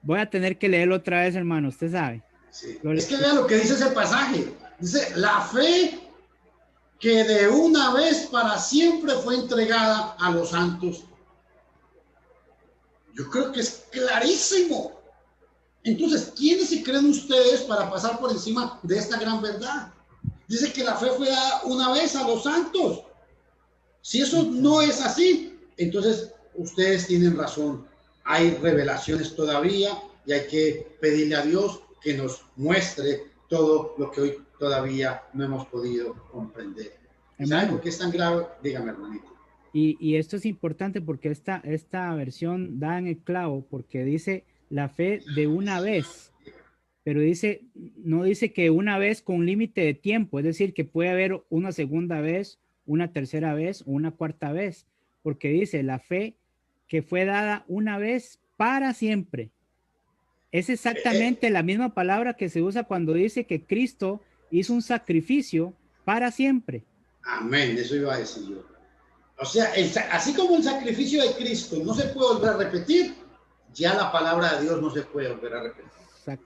Voy a tener que leerlo otra vez, hermano, usted sabe.
Sí. Es que vea lo que dice ese pasaje. Dice, la fe que de una vez para siempre fue entregada a los santos. Yo creo que es clarísimo. Entonces, ¿quiénes se creen ustedes para pasar por encima de esta gran verdad? Dice que la fe fue dada una vez a los santos. Si eso no es así, entonces ustedes tienen razón. Hay revelaciones todavía y hay que pedirle a Dios que nos muestre todo lo que hoy todavía no hemos podido comprender. ¿Saben por qué es tan grave? Dígame, hermanito.
Y esto es importante porque esta versión da en el clavo, porque dice la fe de una vez, pero no dice que una vez con límite de tiempo, es decir, que puede haber una segunda vez, una tercera vez o una cuarta vez, porque dice la fe que fue dada una vez para siempre. Es exactamente la misma palabra que se usa cuando dice que Cristo hizo un sacrificio para siempre.
Amén, eso iba a decir yo. O sea, así como el sacrificio de Cristo no se puede volver a repetir, ya la palabra de Dios no se puede volver a repetir.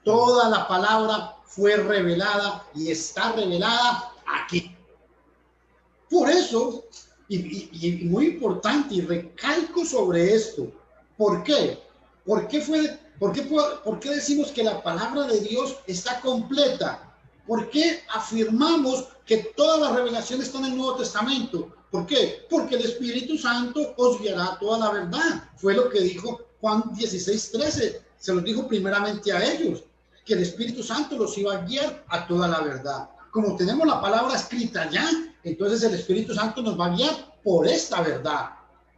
Toda la palabra fue revelada y está revelada aquí. Por eso, y muy importante, y recalco sobre esto. ¿Por qué? ¿Por qué decimos que la palabra de Dios está completa? ¿Por qué afirmamos que todas las revelaciones están en el Nuevo Testamento? ¿Por qué? Porque el Espíritu Santo os guiará a toda la verdad. Fue lo que dijo Juan 16:13. Se los dijo primeramente a ellos, que el Espíritu Santo los iba a guiar a toda la verdad. Como tenemos la palabra escrita ya, entonces el Espíritu Santo nos va a guiar por esta verdad.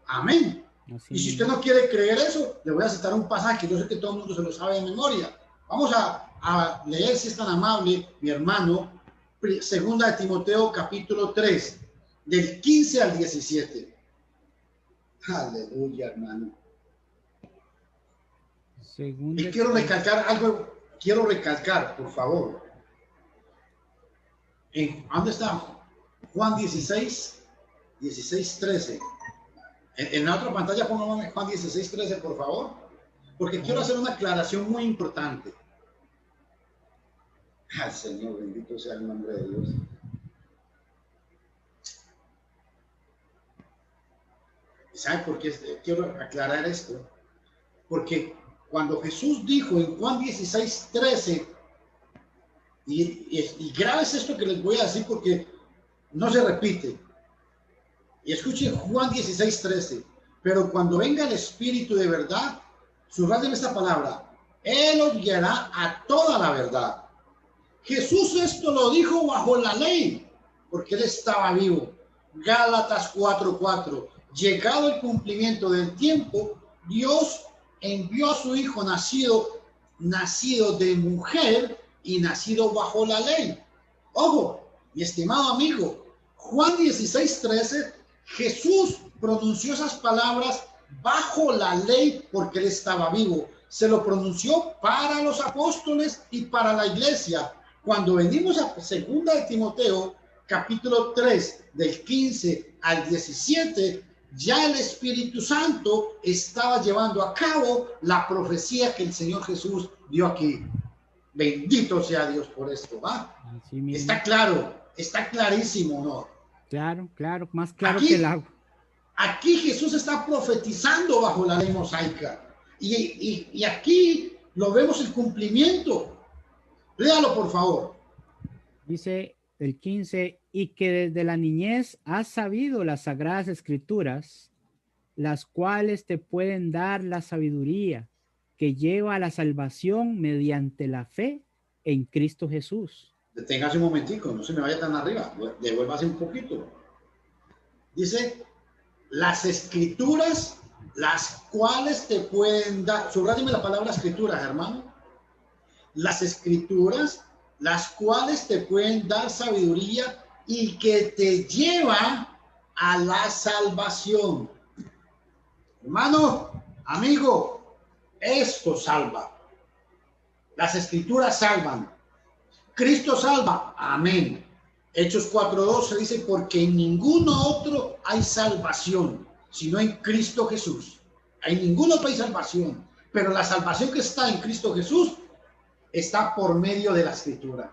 Amén.
Así
y si
mismo.
usted no quiere creer eso, le voy a citar un pasaje. Yo sé que todo el mundo se lo sabe de memoria. Vamos a leer, si es tan amable, mi hermano, segunda de Timoteo, capítulo 3, del 15 al 17. Aleluya, hermano. Y quiero recalcar algo, por favor. ¿Dónde está? Juan 16, 13. En la otra pantalla pongan Juan 16, 13, por favor. Porque quiero hacer una aclaración muy importante. Al Señor, bendito sea el nombre de Dios. ¿Sabe por qué quiero aclarar esto? Porque cuando Jesús dijo en Juan 16, 13, y grave es esto que les voy a decir porque no se repite. Y escuchen Juan 16, 13. Pero cuando venga el Espíritu de verdad, subrayen esta palabra, Él os guiará a toda la verdad. Jesús esto lo dijo bajo la ley, porque Él estaba vivo. Gálatas 4:4. Llegado el cumplimiento del tiempo, Dios envió a su Hijo nacido de mujer y nacido bajo la ley. Ojo, mi estimado amigo, Juan 16, 13, Jesús pronunció esas palabras bajo la ley porque Él estaba vivo. Se lo pronunció para los apóstoles y para la iglesia. Cuando venimos a segunda de Timoteo, capítulo 3, del 15 al 17, ya el Espíritu Santo estaba llevando a cabo la profecía que el Señor Jesús dio aquí. Bendito sea Dios por esto, ¿va? Está claro, está clarísimo, ¿no?
Claro, claro, más claro
aquí,
que el agua.
Aquí Jesús está profetizando bajo la ley mosaica. Y aquí lo vemos el cumplimiento. Léalo, por favor.
Dice el 15, y que desde la niñez has sabido las sagradas escrituras, las cuales te pueden dar la sabiduría que lleva a la salvación mediante la fe en Cristo Jesús.
Deténgase un momentico, no se me vaya tan arriba, devuélvase un poquito. Dice, las escrituras, las cuales te pueden dar, subráyeme la palabra escrituras, hermano. Las escrituras, las cuales te pueden dar sabiduría y que te llevan a la salvación. Hermano, amigo, esto salva. Las escrituras salvan. Cristo salva. Amén. Hechos 4:12 dice, porque en ninguno otro hay salvación, sino en Cristo Jesús. En ningún otro hay salvación. Pero la salvación que está en Cristo Jesús está por medio de la escritura.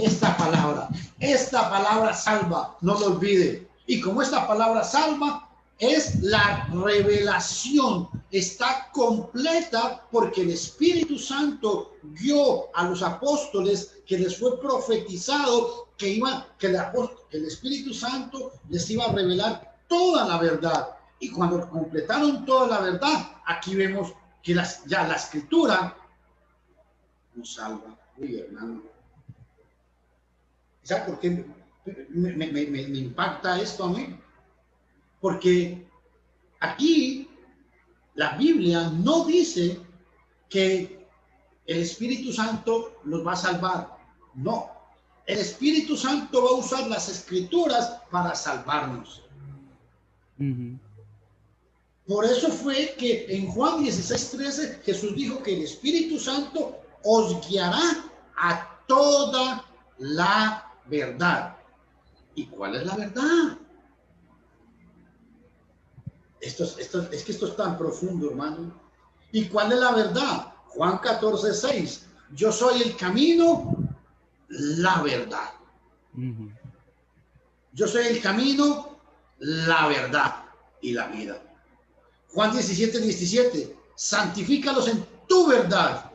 Esta palabra salva, no lo olvide. Y como esta palabra salva, es la revelación, está completa porque el Espíritu Santo guió a los apóstoles que les fue profetizado que el Espíritu Santo les iba a revelar toda la verdad. Y cuando completaron toda la verdad, aquí vemos que ya la escritura nos salva. Uy, hermano. ¿Sabe por qué me impacta esto a mí? Porque aquí la Biblia no dice que el Espíritu Santo los va a salvar. No. El Espíritu Santo va a usar las escrituras para salvarnos. Por eso fue que en Juan 16:13 Jesús dijo que el Espíritu Santo os guiará a toda la verdad. ¿Y cuál es la verdad? Es que esto es tan profundo, hermano. ¿Y cuál es la verdad? Juan 14:6. yo soy el camino, la verdad. Yo soy el camino, la verdad y la vida. Juan 17:17, santifícalos en tu verdad.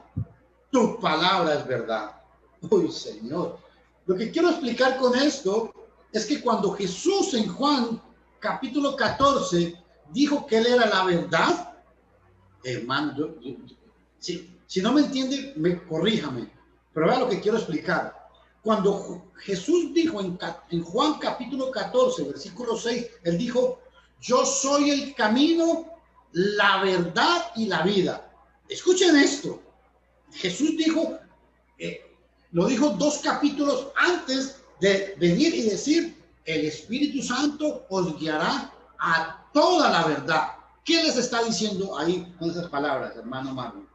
Tu palabra es verdad. Uy, Señor. Lo que quiero explicar con esto es que cuando Jesús en Juan capítulo 14 dijo que él era la verdad, hermano, si no me entiende, corríjame, pero vea lo que quiero explicar. Cuando Jesús dijo en Juan capítulo 14, versículo 6, él dijo, yo soy el camino, la verdad y la vida. Escuchen esto. Jesús dijo, lo dijo 2 capítulos antes de venir y decir, el Espíritu Santo os guiará a toda la verdad. ¿Qué les está diciendo ahí con esas palabras, hermano Marlon?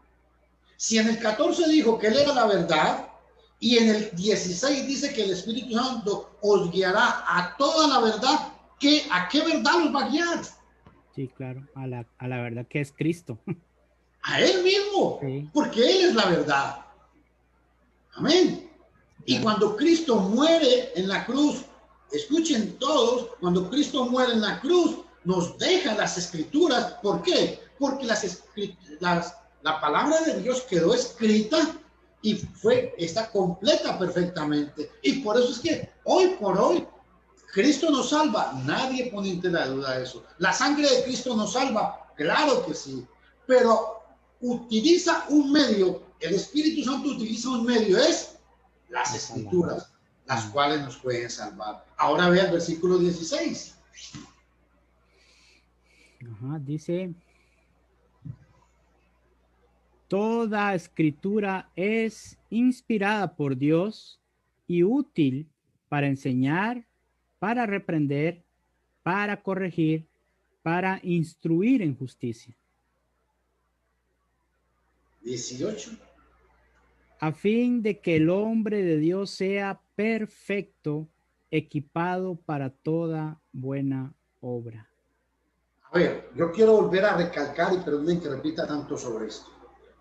Si en el 14 dijo que él era la verdad, y en el 16 dice que el Espíritu Santo os guiará a toda la verdad, ¿a qué verdad los va a guiar?
Sí, claro, a la verdad que es Cristo.
A él mismo, sí. Porque él es la verdad. Amén. Y cuando Cristo muere en la cruz, escuchen todos, cuando Cristo muere en la cruz, nos deja las escrituras. ¿Por qué? Porque la palabra de Dios quedó escrita y está completa perfectamente. Y por eso es que hoy por hoy, Cristo nos salva. Nadie pone en la duda eso. La sangre de Cristo nos salva. Claro que sí. Pero utiliza un medio, el Espíritu Santo utiliza un medio, es las escrituras, las cuales nos pueden salvar. Ahora vea el versículo 16.
Dice, toda escritura es inspirada por Dios y útil para enseñar, para reprender, para corregir, para instruir en justicia.
18.
A fin de que el hombre de Dios sea perfecto, equipado para toda buena obra.
A ver, yo quiero volver a recalcar, y perdonen que repita tanto sobre esto.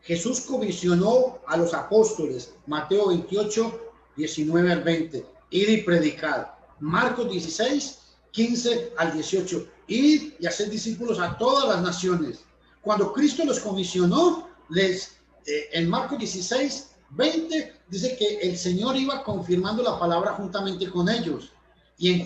Jesús comisionó a los apóstoles, Mateo 28, 19 al 20, id y predicad. Marcos 16, 15 al 18, id y hacer discípulos a todas las naciones. Cuando Cristo los comisionó, en Marcos 16, 20, dice que el Señor iba confirmando la palabra juntamente con ellos. Y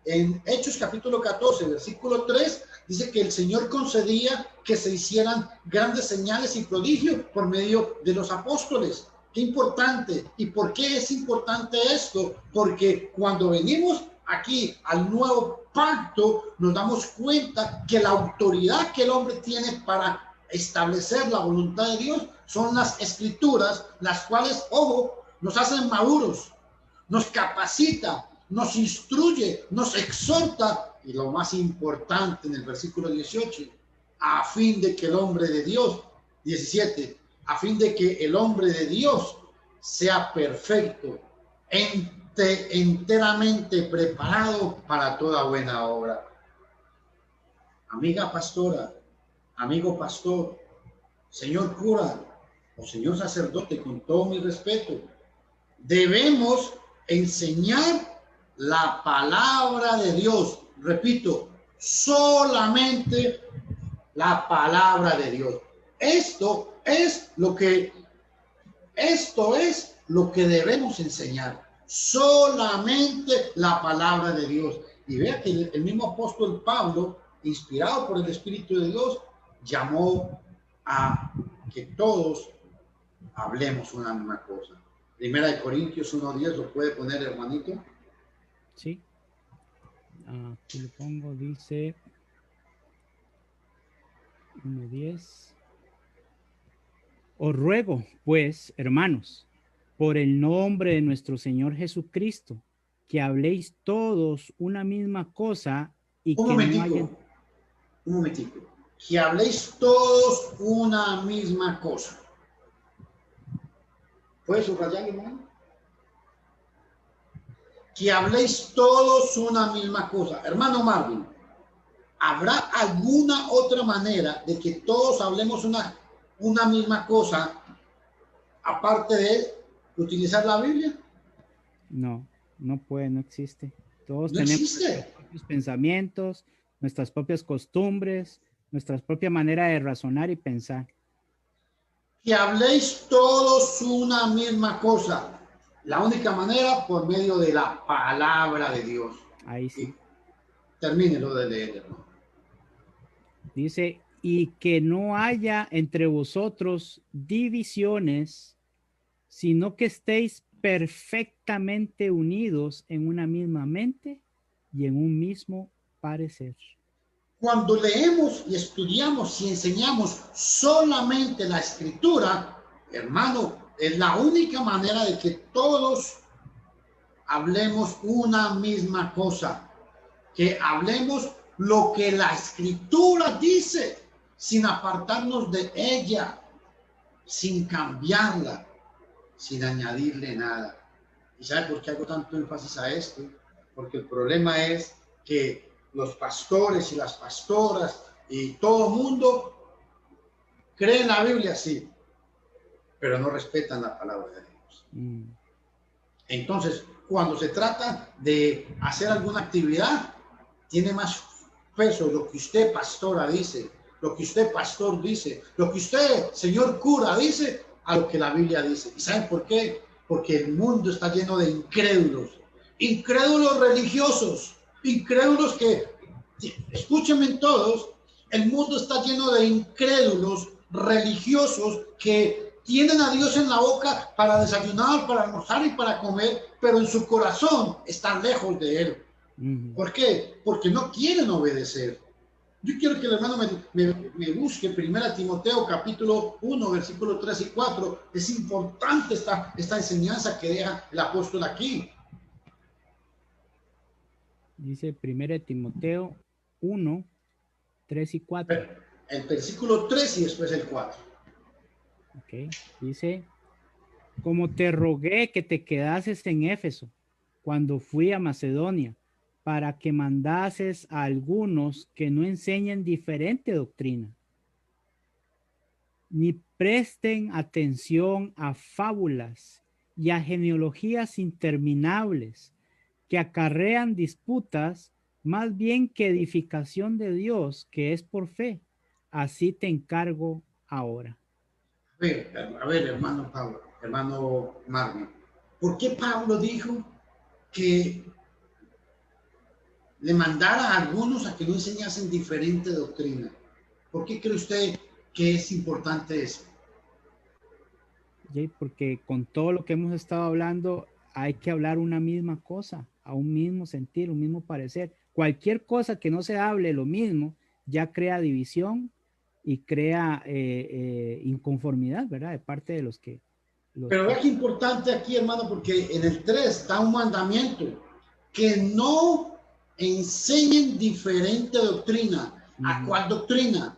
en Hechos capítulo 14, versículo 3, dice que el Señor concedía que se hicieran grandes señales y prodigios por medio de los apóstoles. Qué importante. ¿Y por qué es importante esto? Porque cuando venimos aquí al nuevo pacto, nos damos cuenta que la autoridad que el hombre tiene para establecer la voluntad de Dios son las escrituras, las cuales, ojo, nos hacen maduros, nos capacita, nos instruye, nos exhorta, y lo más importante en el versículo 18, a fin de que el hombre de Dios, 17, a fin de que el hombre de Dios sea perfecto, enteramente preparado para toda buena obra. Amiga pastora, amigo pastor, señor cura o señor sacerdote, con todo mi respeto, debemos enseñar la palabra de Dios. Repito, solamente la palabra de Dios. Esto es lo que debemos enseñar. Solamente la palabra de Dios. Y vea que el mismo apóstol Pablo, inspirado por el Espíritu de Dios, llamó a que todos hablemos una misma cosa. Primera de Corintios 1:10, ¿lo puede poner, hermanito?
Sí. Aquí lo pongo, dice 1:10. Os ruego, pues, hermanos, por el nombre de nuestro Señor Jesucristo, que habléis todos una misma cosa y que no haya...
Un momentico. Que habléis todos una misma cosa. ¿Puedes subrayar, hermano? Que habléis todos una misma cosa. Hermano Marvin, ¿habrá alguna otra manera de que todos hablemos una misma cosa aparte de utilizar la Biblia?
No, no puede, no existe. Todos
No
tenemos
existe.
nuestros propios pensamientos, nuestras propias costumbres, nuestra propia manera de razonar y pensar.
Que habléis todos una misma cosa. La única manera por medio de la palabra de Dios.
Ahí sí.
Y termine lo de leer, hermano.
Dice, y que no haya entre vosotros divisiones, sino que estéis perfectamente unidos en una misma mente y en un mismo parecer.
Cuando leemos y estudiamos y enseñamos solamente la escritura, hermano, es la única manera de que todos hablemos una misma cosa, que hablemos lo que la escritura dice, sin apartarnos de ella, sin cambiarla, sin añadirle nada. ¿Y sabe por qué hago tanto énfasis a esto? Porque el problema es que los pastores y las pastoras y todo el mundo creen la Biblia, sí, pero no respetan la palabra de Dios. Entonces, cuando se trata de hacer alguna actividad, tiene más peso lo que usted, pastora, dice, lo que usted, pastor, dice, lo que usted, señor cura, dice, a lo que la Biblia dice. ¿Y saben por qué? Porque el mundo está lleno de incrédulos, incrédulos religiosos, incrédulos que, escúchenme todos, el mundo está lleno de incrédulos religiosos que tienen a Dios en la boca para desayunar, para almorzar y para comer, pero en su corazón están lejos de Él. ¿Por qué? Porque no quieren obedecer. Yo quiero que el hermano me busque 1 Timoteo capítulo 1, versículos 3 y 4. Es importante esta enseñanza que deja el apóstol aquí.
Dice 1 Timoteo 1, 3 y 4.
El versículo 3 y después el 4.
Ok, dice, como te rogué que te quedases en Éfeso cuando fui a Macedonia, para que mandases a algunos que no enseñen diferente doctrina, ni presten atención a fábulas y a genealogías interminables que acarrean disputas, más bien que edificación de Dios, que es por fe. Así te encargo ahora.
A ver, hermano Pablo, hermano Marvin, ¿por qué Pablo dijo que le mandara a algunos a que no enseñasen diferente doctrina? ¿Por qué cree usted que es importante eso?
Porque con todo lo que hemos estado hablando, hay que hablar una misma cosa, a un mismo sentir, un mismo parecer. Cualquier cosa que no se hable lo mismo, ya crea división y crea inconformidad, ¿verdad? De parte de los que...
Pero vea que importante aquí, hermano, porque en el 3 da un mandamiento, que no enseñen diferente doctrina. ¿A cuál doctrina?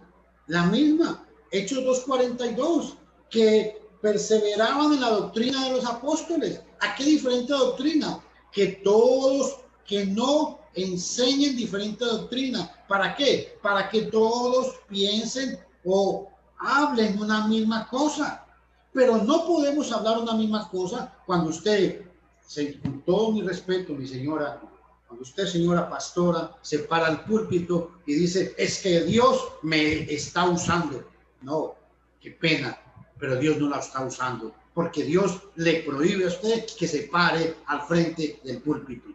La misma, Hechos 2:42, que perseveraban en la doctrina de los apóstoles. ¿A qué diferente doctrina? Que todos, que no enseñen diferente doctrina. ¿Para qué? Para que todos piensen o hablen una misma cosa. Pero no podemos hablar una misma cosa cuando usted, con todo mi respeto, mi señora, cuando usted, señora pastora, se para al púlpito y dice, es que Dios me está usando. No, qué pena, pero Dios no la está usando, porque Dios le prohíbe a usted que se pare al frente del púlpito.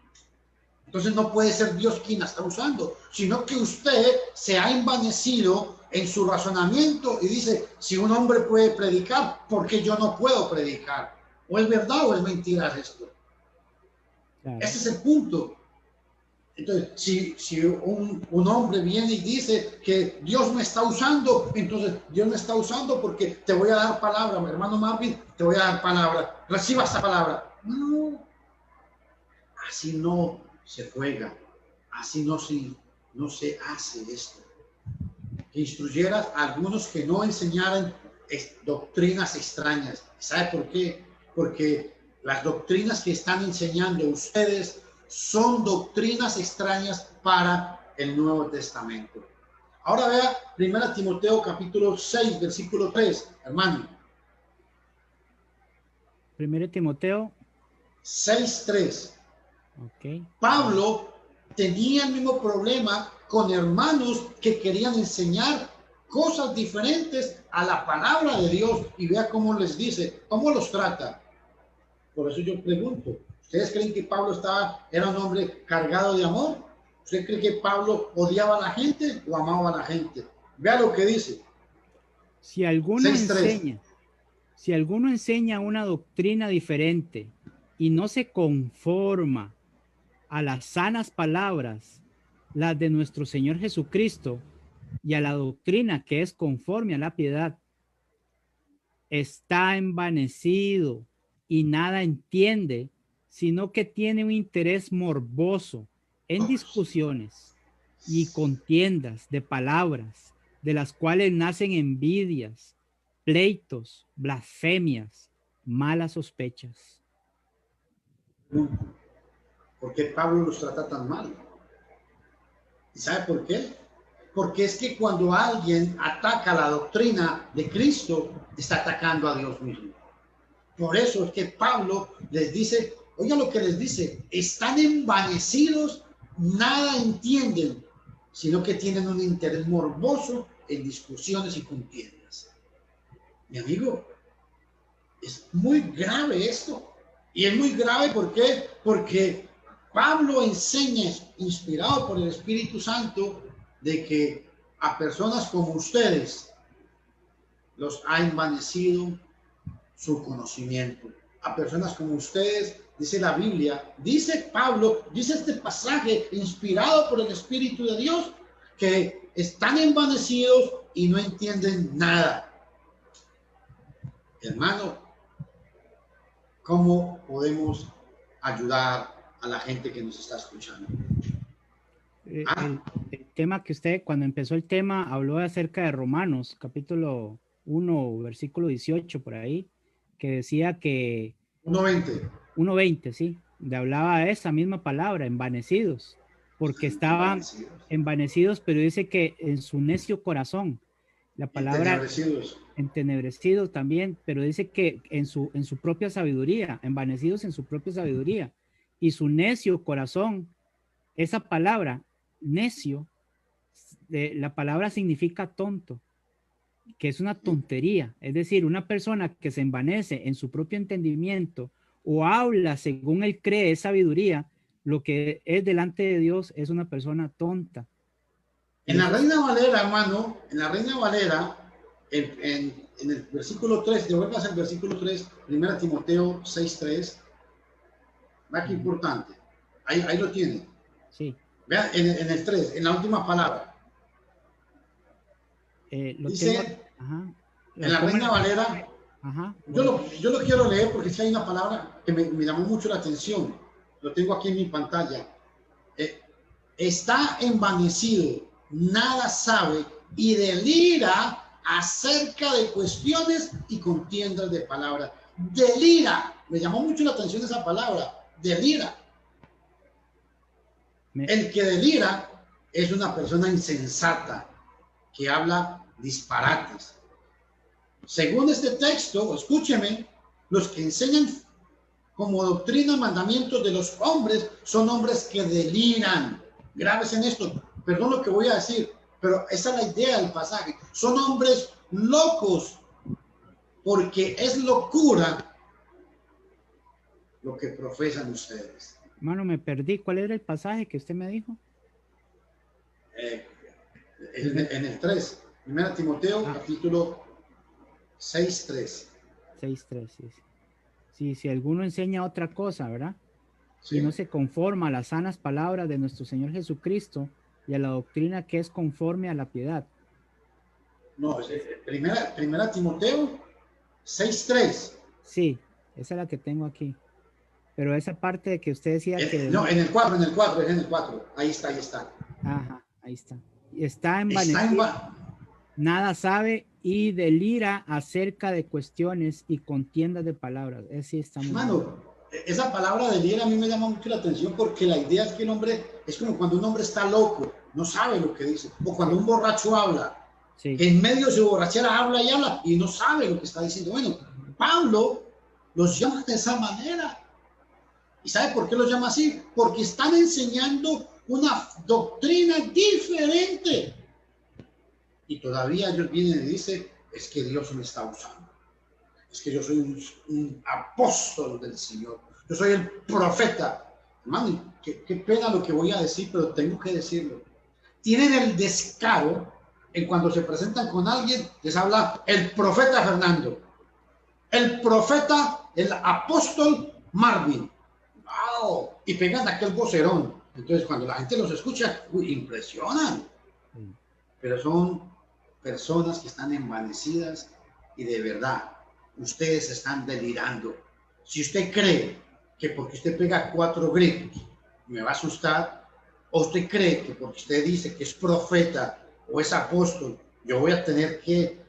Entonces no puede ser Dios quien la está usando, sino que usted se ha envanecido en su razonamiento y dice, si un hombre puede predicar, ¿por qué yo no puedo predicar? ¿O es verdad o es mentira esto? Claro. Ese es el punto. Entonces, si un hombre viene y dice que Dios me está usando, entonces Dios me está usando porque te voy a dar palabra, mi hermano Marvin, te voy a dar palabra. Reciba esta palabra. No, así no se juega, así no se hace esto. Que instruyeras a algunos que no enseñaran doctrinas extrañas. ¿Sabe por qué? Porque las doctrinas que están enseñando ustedes son doctrinas extrañas para el Nuevo Testamento. Ahora vea 1 Timoteo capítulo 6, versículo 3, hermano.
1 Timoteo
6:3.
Ok.
Pablo tenía el mismo problema con hermanos que querían enseñar cosas diferentes a la palabra de Dios, y vea cómo les dice, cómo los trata. Por eso yo pregunto, ¿ustedes creen que Pablo era un hombre cargado de amor? ¿Usted cree que Pablo odiaba a la gente o amaba a la gente? Vea lo que dice.
Si alguno
6:3.
si alguno enseña una doctrina diferente y no se conforma a las sanas palabras, las de nuestro Señor Jesucristo, y a la doctrina que es conforme a la piedad, está envanecido y nada entiende, sino que tiene un interés morboso en discusiones y contiendas de palabras, de las cuales nacen envidias, pleitos, blasfemias, malas sospechas.
¿Por qué Pablo los trata tan mal? ¿Y sabe por qué? Porque es que cuando alguien ataca la doctrina de Cristo, está atacando a Dios mismo. Por eso es que Pablo les dice, oiga lo que les dice, están envanecidos, nada entienden, sino que tienen un interés morboso en discusiones y contiendas. Mi amigo, es muy grave esto. Y es muy grave, ¿por qué? Porque Pablo enseña, inspirado por el Espíritu Santo, de que a personas como ustedes los ha envanecido su conocimiento. A personas como ustedes, dice la Biblia, dice Pablo, dice este pasaje inspirado por el Espíritu de Dios, que están envanecidos y no entienden nada. Hermano, ¿cómo podemos ayudar a la gente que nos está escuchando?
El tema que usted, cuando empezó el tema, habló acerca de Romanos, capítulo 1, versículo 18, por ahí, que decía que...
1:20.
1:20, sí, de hablaba de esa misma palabra, envanecidos, porque estaban envanecidos, pero dice que en su necio corazón, la palabra entenebrecidos también, pero dice que en su propia sabiduría, envanecidos en su propia sabiduría, y su necio corazón, esa palabra, necio, la palabra significa tonto, que es una tontería, es decir, una persona que se envanece en su propio entendimiento o habla según él cree es sabiduría, lo que es delante de Dios es una persona tonta.
En la Reina Valera, hermano, en la Reina Valera, en el versículo 3, devuelvas el versículo 3, 1 Timoteo 6:3, vea qué importante, ahí lo tiene.
Sí.
Vean, en el 3, en la última palabra. Dice, en la Reina Valera, yo lo quiero leer porque si hay una palabra que me llamó mucho la atención, lo tengo aquí en mi pantalla. Está envanecido, nada sabe y delira acerca de cuestiones y contiendas de palabras. Delira, me llamó mucho la atención esa palabra, delira. El que delira es una persona insensata que habla disparates. Según este texto, escúcheme, los que enseñan como doctrina mandamientos de los hombres son hombres que deliran. Graves en esto, perdón lo que voy a decir, pero esa es la idea del pasaje. Son hombres locos, porque es locura lo que profesan ustedes.
Hermano, me perdí. ¿Cuál era el pasaje que usted me dijo?
En el 3, 1 Timoteo, capítulo 6:3.
6:3, sí. Sí, si alguno enseña otra cosa, ¿verdad?
Sí.
Y no se conforma a las sanas palabras de nuestro Señor Jesucristo y a la doctrina que es conforme a la piedad.
No, primera Timoteo 6:3.
Sí, esa es la que tengo aquí. Pero esa parte de que usted decía que...
No, en el 4. Ahí está.
Ajá, ahí está. Está envanecido, nada sabe y delira acerca de cuestiones y contiendas de palabras. Sí está muy
Hermano, esa palabra delira a mí me llama mucho la atención porque la idea es que el hombre, es como cuando un hombre está loco, no sabe lo que dice, o cuando un borracho habla, que en medio de su borrachera habla y no sabe lo que está diciendo. Bueno, Pablo los llama de esa manera. ¿Y sabe por qué los llama así? Porque están enseñando una doctrina diferente. Y todavía ellos vienen y dicen, es que Dios me está usando. Es que yo soy un apóstol del Señor. Yo soy el profeta. Hermano, qué pena lo que voy a decir, pero tengo que decirlo. Tienen el descaro en cuando se presentan con alguien, les habla el profeta Fernando, el profeta, el apóstol Marvin. ¡Wow! Y pegan aquel vocerón. Entonces, cuando la gente los escucha, impresionan. Pero son personas que están envanecidas y de verdad, ustedes están delirando. Si usted cree que porque usted pega 4 gritos me va a asustar, o usted cree que porque usted dice que es profeta o es apóstol, yo voy a tener que,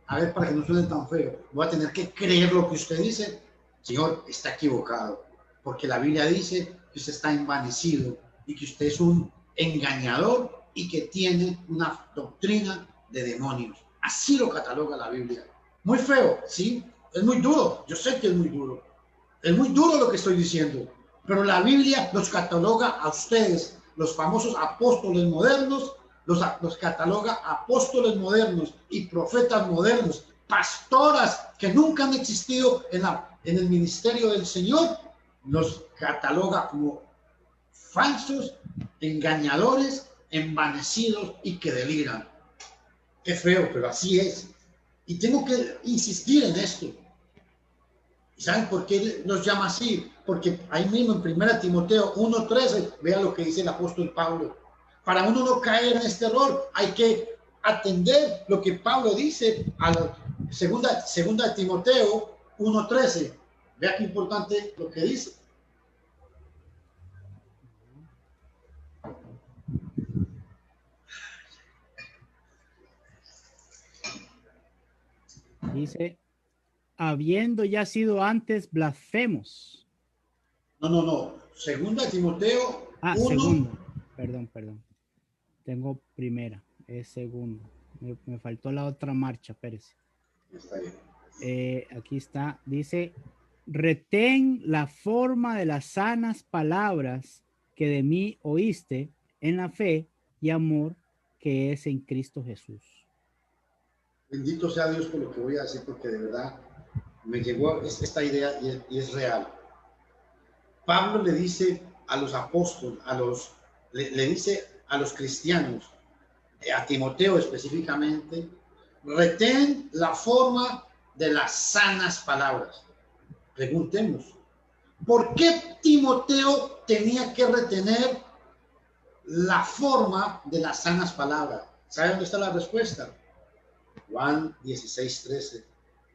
a ver, para que no suene tan feo, voy a tener que creer lo que usted dice, señor, está equivocado, porque la Biblia dice que usted está envanecido y que usted es un engañador y que tiene una doctrina de demonios. Así lo cataloga la Biblia. Muy feo, ¿sí? Es muy duro. Yo sé que es muy duro. Es muy duro lo que estoy diciendo. Pero la Biblia los cataloga a ustedes, los famosos apóstoles modernos, los cataloga apóstoles modernos y profetas modernos, pastoras que nunca han existido en el ministerio del Señor, los cataloga como falsos, engañadores, envanecidos y que deliran. Qué feo, pero así es. Y tengo que insistir en esto. ¿Y saben por qué los llama así? Porque ahí mismo en 1 Timoteo 1:13, vea lo que dice el apóstol Pablo. Para uno no caer en este error, hay que atender lo que Pablo dice a la segunda Timoteo 1:13. Vea qué importante lo que dice.
Dice, habiendo ya sido antes blasfemos.
No. Segunda Timoteo 1.
Segunda. Perdón. Tengo primera, es segunda. Me faltó la otra marcha, Pérez.
Está bien.
Aquí está, dice, retén la forma de las sanas palabras que de mí oíste en la fe y amor que es en Cristo Jesús.
Bendito sea Dios por lo que voy a decir, porque de verdad me llegó esta idea y es real. Pablo le dice a los apóstoles, le dice a los cristianos, a Timoteo específicamente, retén la forma de las sanas palabras. Preguntemos, ¿por qué Timoteo tenía que retener la forma de las sanas palabras? ¿Sabe dónde está la respuesta? Juan 16:13.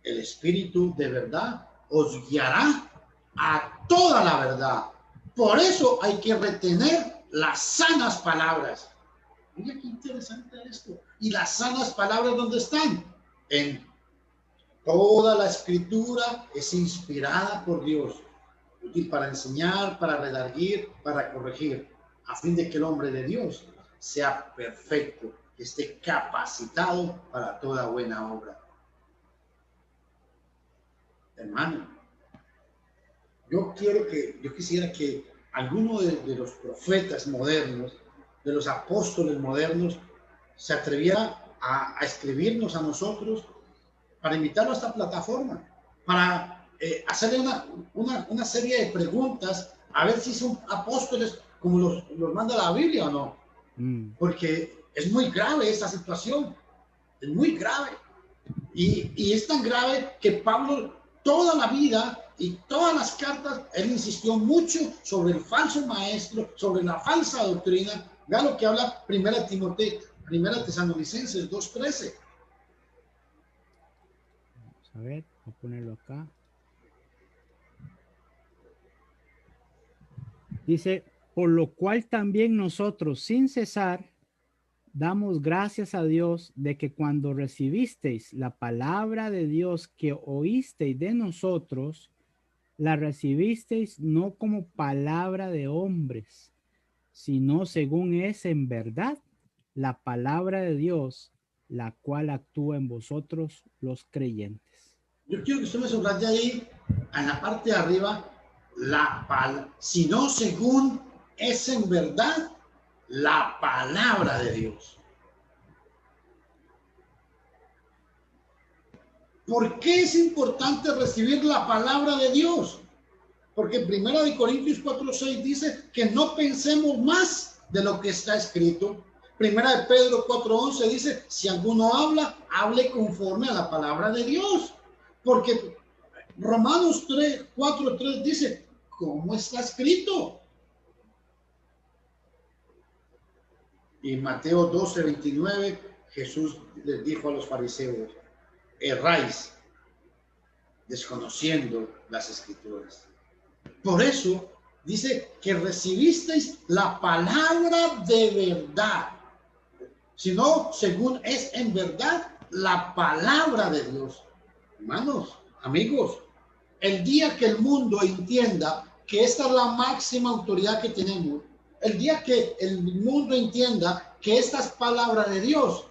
El Espíritu de verdad os guiará a toda la verdad. Por eso hay que retener las sanas palabras. Mira qué interesante esto. ¿Y las sanas palabras dónde están? En toda la escritura es inspirada por Dios, útil para enseñar, para redarguir, para corregir, a fin de que el hombre de Dios sea perfecto, que esté capacitado para toda buena obra. Hermano, yo quisiera que alguno de los profetas modernos, de los apóstoles modernos, se atreviera a escribirnos a nosotros para invitarlo a esta plataforma, para hacerle una serie de preguntas, a ver si son apóstoles como los manda la Biblia o no. Porque es muy grave esta situación, es muy grave. Y es tan grave que Pablo toda la vida y todas las cartas, él insistió mucho sobre el falso maestro, sobre la falsa doctrina. Vea lo que habla Primera Tesalonicenses 2:13.
Vamos a ver, voy a ponerlo acá. Dice, por lo cual también nosotros sin cesar damos gracias a Dios de que cuando recibisteis la palabra de Dios que oísteis de nosotros, la recibisteis no como palabra de hombres, sino según es en verdad la palabra de Dios, la cual actúa en vosotros los creyentes.
Yo quiero que usted me subraye ahí, en la parte de arriba, sino según es en verdad la palabra de Dios. ¿Por qué es importante recibir la palabra de Dios? Porque 1 Corintios 4:6 dice que no pensemos más de lo que está escrito. 1 Pedro 4:11 dice, si alguno habla, hable conforme a la palabra de Dios. Porque Romanos 4:3 dice, ¿cómo está escrito? Y en Mateo 12:29, Jesús les dijo a los fariseos, erráis desconociendo las escrituras. Por eso dice que recibisteis la palabra de verdad, sino según es en verdad la palabra de Dios. Hermanos, amigos, el día que el mundo entienda que esta es la máxima autoridad que tenemos, el día que el mundo entienda que esta es palabra de Dios,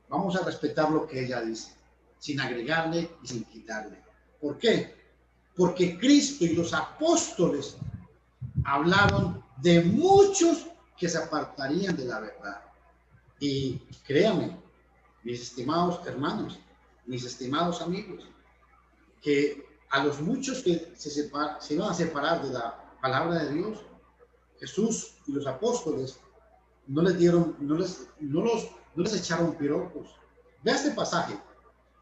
vamos a respetar lo que ella dice, sin agregarle y sin quitarle. ¿Por qué? Porque Cristo y los apóstoles hablaron de muchos que se apartarían de la verdad. Y créanme, mis estimados hermanos, mis estimados amigos, que a los muchos que se iban a separar de la palabra de Dios, Jesús y los apóstoles no les echaron piropos. Vea este pasaje,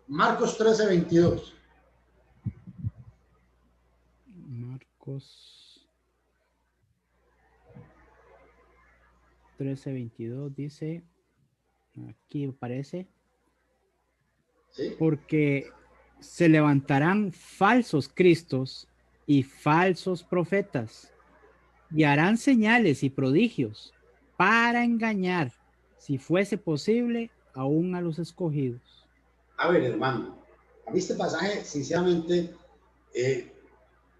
Marcos 13:22.
Marcos 13:22 dice, aquí aparece,
¿Sí?
porque se levantarán falsos cristos y falsos profetas y harán señales y prodigios para engañar, si fuese posible, aún a los escogidos.
A ver, hermano, a mí este pasaje, sinceramente,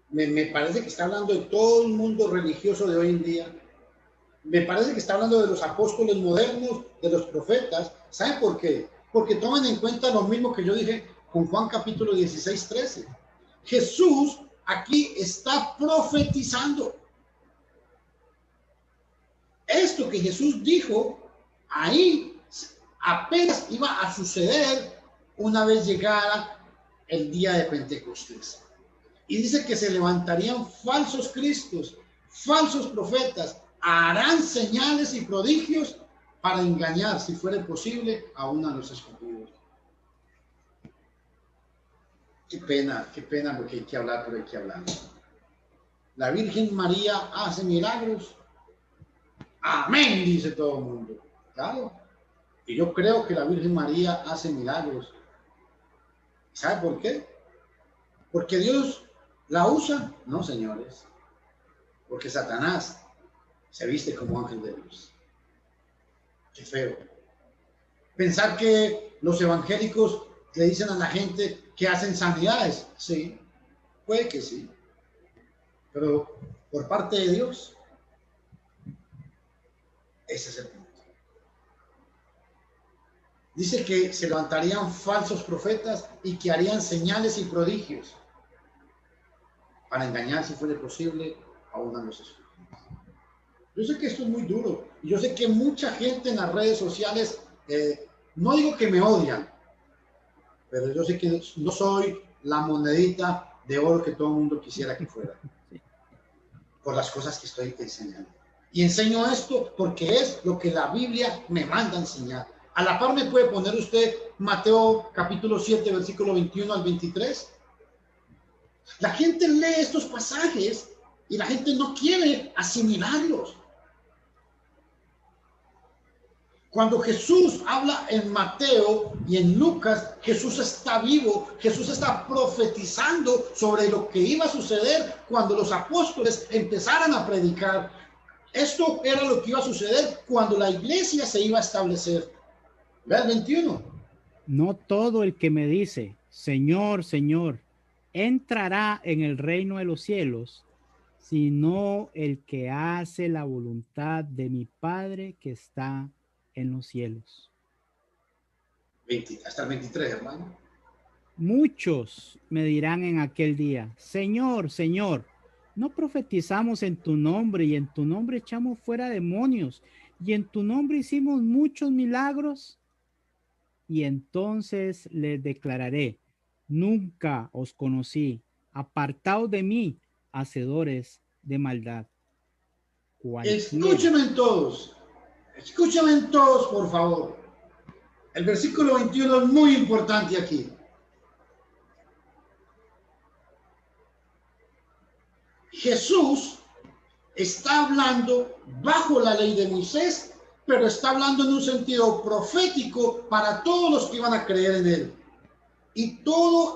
me parece que está hablando de todo el mundo religioso de hoy en día. Me parece que está hablando de los apóstoles modernos, de los profetas. ¿Saben por qué? Porque toman en cuenta lo mismo que yo dije con Juan capítulo 16:13. Jesús aquí está profetizando. Esto que Jesús dijo ahí apenas iba a suceder una vez llegara el día de Pentecostés. Y dice que se levantarían falsos cristos, falsos profetas, harán señales y prodigios para engañar, si fuera posible, aún a los escogidos. Qué pena porque hay que hablar, pero hay que hablar. La Virgen María hace milagros. Amén, dice todo el mundo. Claro. Y yo creo que la Virgen María hace milagros. ¿Sabe por qué? ¿Porque Dios la usa? No, señores. Porque Satanás se viste como ángel de luz. Qué feo. Pensar que los evangélicos le dicen a la gente que hacen sanidades. Sí, puede que sí. Pero por parte de Dios, ese es el punto. Dice que se levantarían falsos profetas y que harían señales y prodigios para engañar, si fuera posible, a uno de los escogidos. Yo sé que esto es muy duro. Y yo sé que mucha gente en las redes sociales, no digo que me odian, pero yo sé que no soy la monedita de oro que todo el mundo quisiera que fuera. Por las cosas que estoy enseñando. Y enseño esto porque es lo que la Biblia me manda a enseñar. A la par me puede poner usted Mateo capítulo 7, versículo 21 al 23. La gente lee estos pasajes y la gente no quiere asimilarlos. Cuando Jesús habla en Mateo y en Lucas, Jesús está vivo, Jesús está profetizando sobre lo que iba a suceder cuando los apóstoles empezaran a predicar. Esto era lo que iba a suceder cuando la iglesia se iba a establecer. Vea el 21.
No todo el que me dice, Señor, Señor, entrará en el reino de los cielos, sino el que hace la voluntad de mi Padre que está en los cielos.
Hasta el 23, hermano.
Muchos me dirán en aquel día, Señor, Señor, ¿no profetizamos en tu nombre y en tu nombre echamos fuera demonios y en tu nombre hicimos muchos milagros? Y entonces les declararé, nunca os conocí, apartaos de mí, hacedores de maldad. Cualquiera.
Escúchenme todos, por favor. El versículo 21 es muy importante aquí. Jesús está hablando bajo la ley de Moisés, pero está hablando en un sentido profético para todos los que iban a creer en él. Y no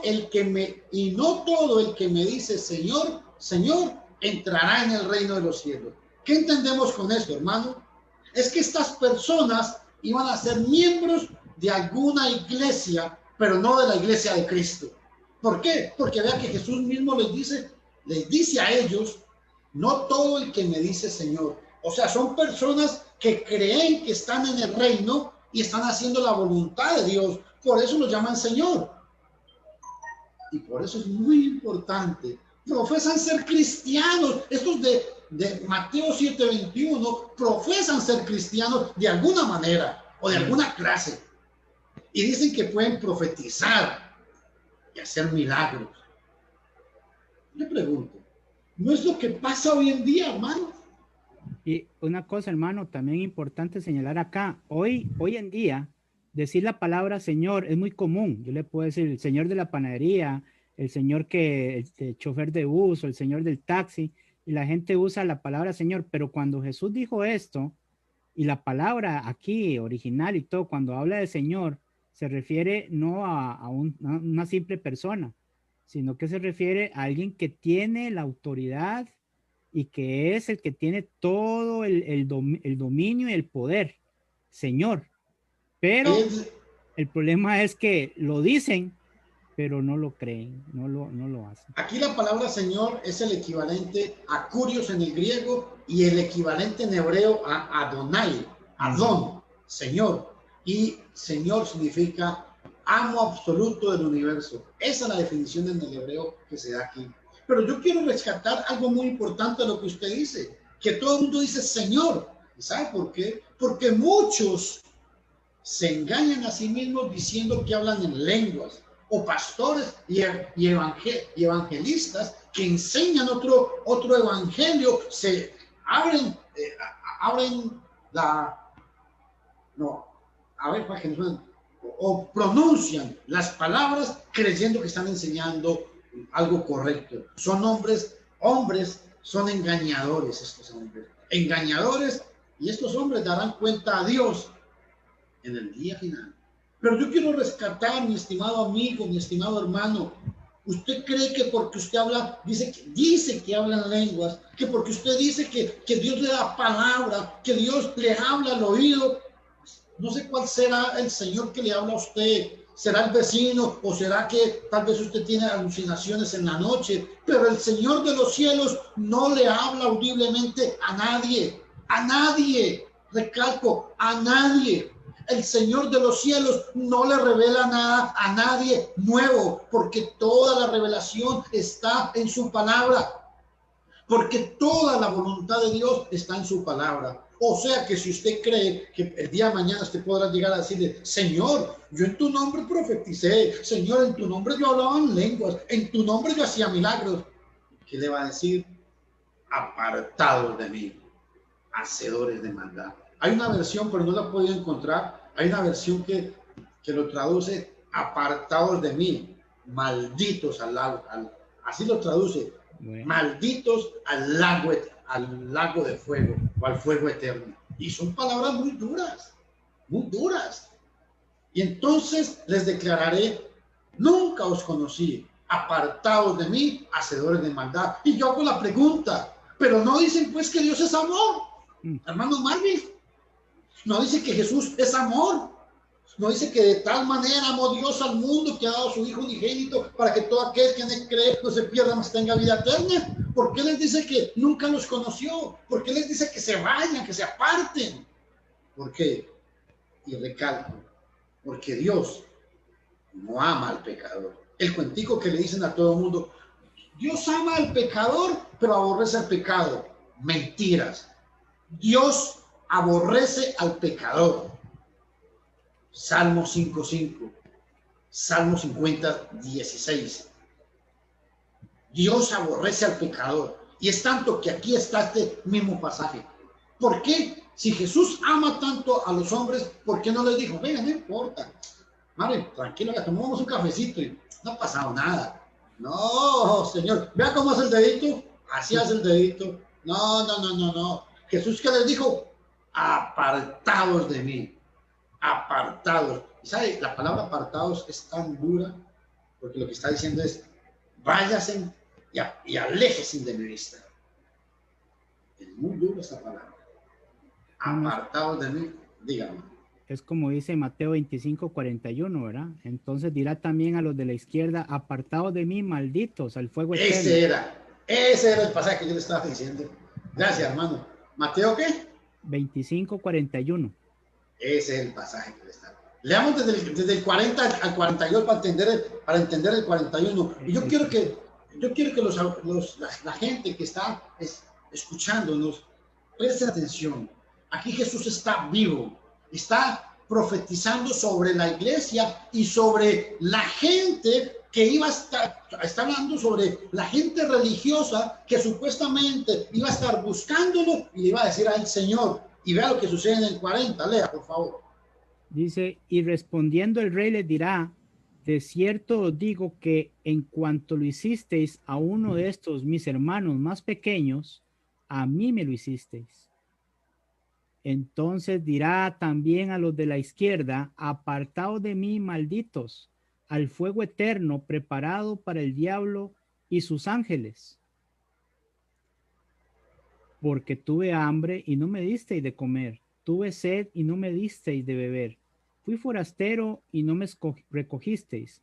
todo el que me dice Señor, Señor, entrará en el reino de los cielos. ¿Qué entendemos con esto, hermano? Es que estas personas iban a ser miembros de alguna iglesia, pero no de la iglesia de Cristo. ¿Por qué? Porque vea que Jesús mismo les dice a ellos, no todo el que me dice Señor. O sea, son personas que creen que están en el reino y están haciendo la voluntad de Dios. Por eso los llaman Señor. Y por eso es muy importante. Profesan ser cristianos. Estos de Mateo 7:21 profesan ser cristianos de alguna manera o de alguna clase. Y dicen que pueden profetizar y hacer milagros. Le pregunto, ¿no es lo que pasa hoy en día, hermano?
Y una cosa, hermano, también importante señalar acá, hoy en día, decir la palabra Señor es muy común. Yo le puedo decir el Señor de la panadería, el Señor el chofer de bus o el Señor del taxi, y la gente usa la palabra Señor, pero cuando Jesús dijo esto, y la palabra aquí original y todo, cuando habla de Señor, se refiere no a una simple persona, sino que se refiere a alguien que tiene la autoridad y que es el que tiene todo el dominio y el poder, Señor. Pero el problema es que lo dicen, pero no lo creen, no lo hacen.
Aquí la palabra Señor es el equivalente a Kurios en el griego y el equivalente en hebreo a Adonai, Adón, Señor. Y Señor significa amo absoluto del universo. Esa es la definición en el hebreo que se da aquí. Pero yo quiero rescatar algo muy importante de lo que usted dice, que todo el mundo dice Señor. ¿Y sabe por qué? Porque muchos se engañan a sí mismos diciendo que hablan en lenguas, o pastores y evangelistas que enseñan otro evangelio, se abren o pronuncian las palabras creyendo que están enseñando algo correcto. Son hombres, son engañadores estos hombres, engañadores, y estos hombres darán cuenta a Dios en el día final. Pero yo quiero rescatar, mi estimado amigo, mi estimado hermano, usted cree que porque usted habla, dice que habla en lenguas, que porque usted dice que Dios le da palabra, que Dios le habla al oído, no sé cuál será el Señor que le habla a usted. ¿Será el vecino o será que tal vez usted tiene alucinaciones en la noche? Pero el Señor de los cielos no le habla audiblemente a nadie, recalco, a nadie. El Señor de los cielos no le revela nada a nadie nuevo, porque toda la revelación está en su palabra, porque toda la voluntad de Dios está en su palabra. O sea que si usted cree que el día de mañana usted podrá llegar a decirle, Señor, yo en tu nombre profeticé, Señor, en tu nombre yo hablaba en lenguas, en tu nombre yo hacía milagros, ¿qué le va a decir? Apartados de mí, hacedores de maldad. Hay una versión, pero no la he podido encontrar. Hay una versión que lo traduce apartados de mí, malditos así lo traduce, bueno. Malditos al lago de fuego o al fuego eterno. Y son palabras muy duras, muy duras. Y entonces les declararé, nunca os conocí, apartados de mí, hacedores de maldad. Y yo hago la pregunta, pero no dicen pues que Dios es amor. Hermano Marvin, no dice que Jesús es amor, no dice que de tal manera amó Dios al mundo que ha dado a su Hijo unigénito para que todo aquel que en él cree no se pierda, mas tenga vida eterna. ¿Por qué les dice que nunca los conoció? ¿Por qué les dice que se vayan, que se aparten? ¿Por qué? Y recalco, porque Dios no ama al pecador. El cuentico que le dicen a todo el mundo, Dios ama al pecador, pero aborrece al pecado. Mentiras. Dios aborrece al pecador. Salmo 5:5, Salmo 50:16. Dios aborrece al pecador. Y es tanto que aquí está este mismo pasaje. ¿Por qué? Si Jesús ama tanto a los hombres, ¿por qué no les dijo, venga, no importa, madre, tranquilo, que tomamos un cafecito y no ha pasado nada? No, Señor, vea cómo hace el dedito, así hace el dedito. No, no, no, no, no. Jesús, ¿qué les dijo? Apartados de mí, apartados. Y sabe, la palabra apartados es tan dura, porque lo que está diciendo es, váyanse y aléjense de mi vista. Es muy dura esta palabra. Apartados de mí, díganme.
Es como dice Mateo 25:41, ¿verdad? Entonces dirá también a los de la izquierda, apartados de mí, malditos, al fuego eterno.
Ese era el pasaje que yo le estaba diciendo. Gracias, hermano. ¿Mateo qué?
25:41.
Ese es el pasaje que le está. Leamos desde el 40 al 42 para entender el 41. Y yo quiero que la gente que está escuchándonos preste atención. Aquí Jesús está vivo, está profetizando sobre la iglesia y sobre la gente que iba a está hablando sobre la gente religiosa que supuestamente iba a estar buscándolo y le iba a decir al Señor. Y vea lo que sucede en el 40, lea, por favor.
Dice, y respondiendo el rey les dirá, de cierto os digo que en cuanto lo hicisteis a uno de estos mis hermanos más pequeños, a mí me lo hicisteis. Entonces dirá también a los de la izquierda, apartaos de mí, malditos, al fuego eterno preparado para el diablo y sus ángeles. Porque tuve hambre y no me disteis de comer, tuve sed y no me disteis de beber, fui forastero y no me recogisteis,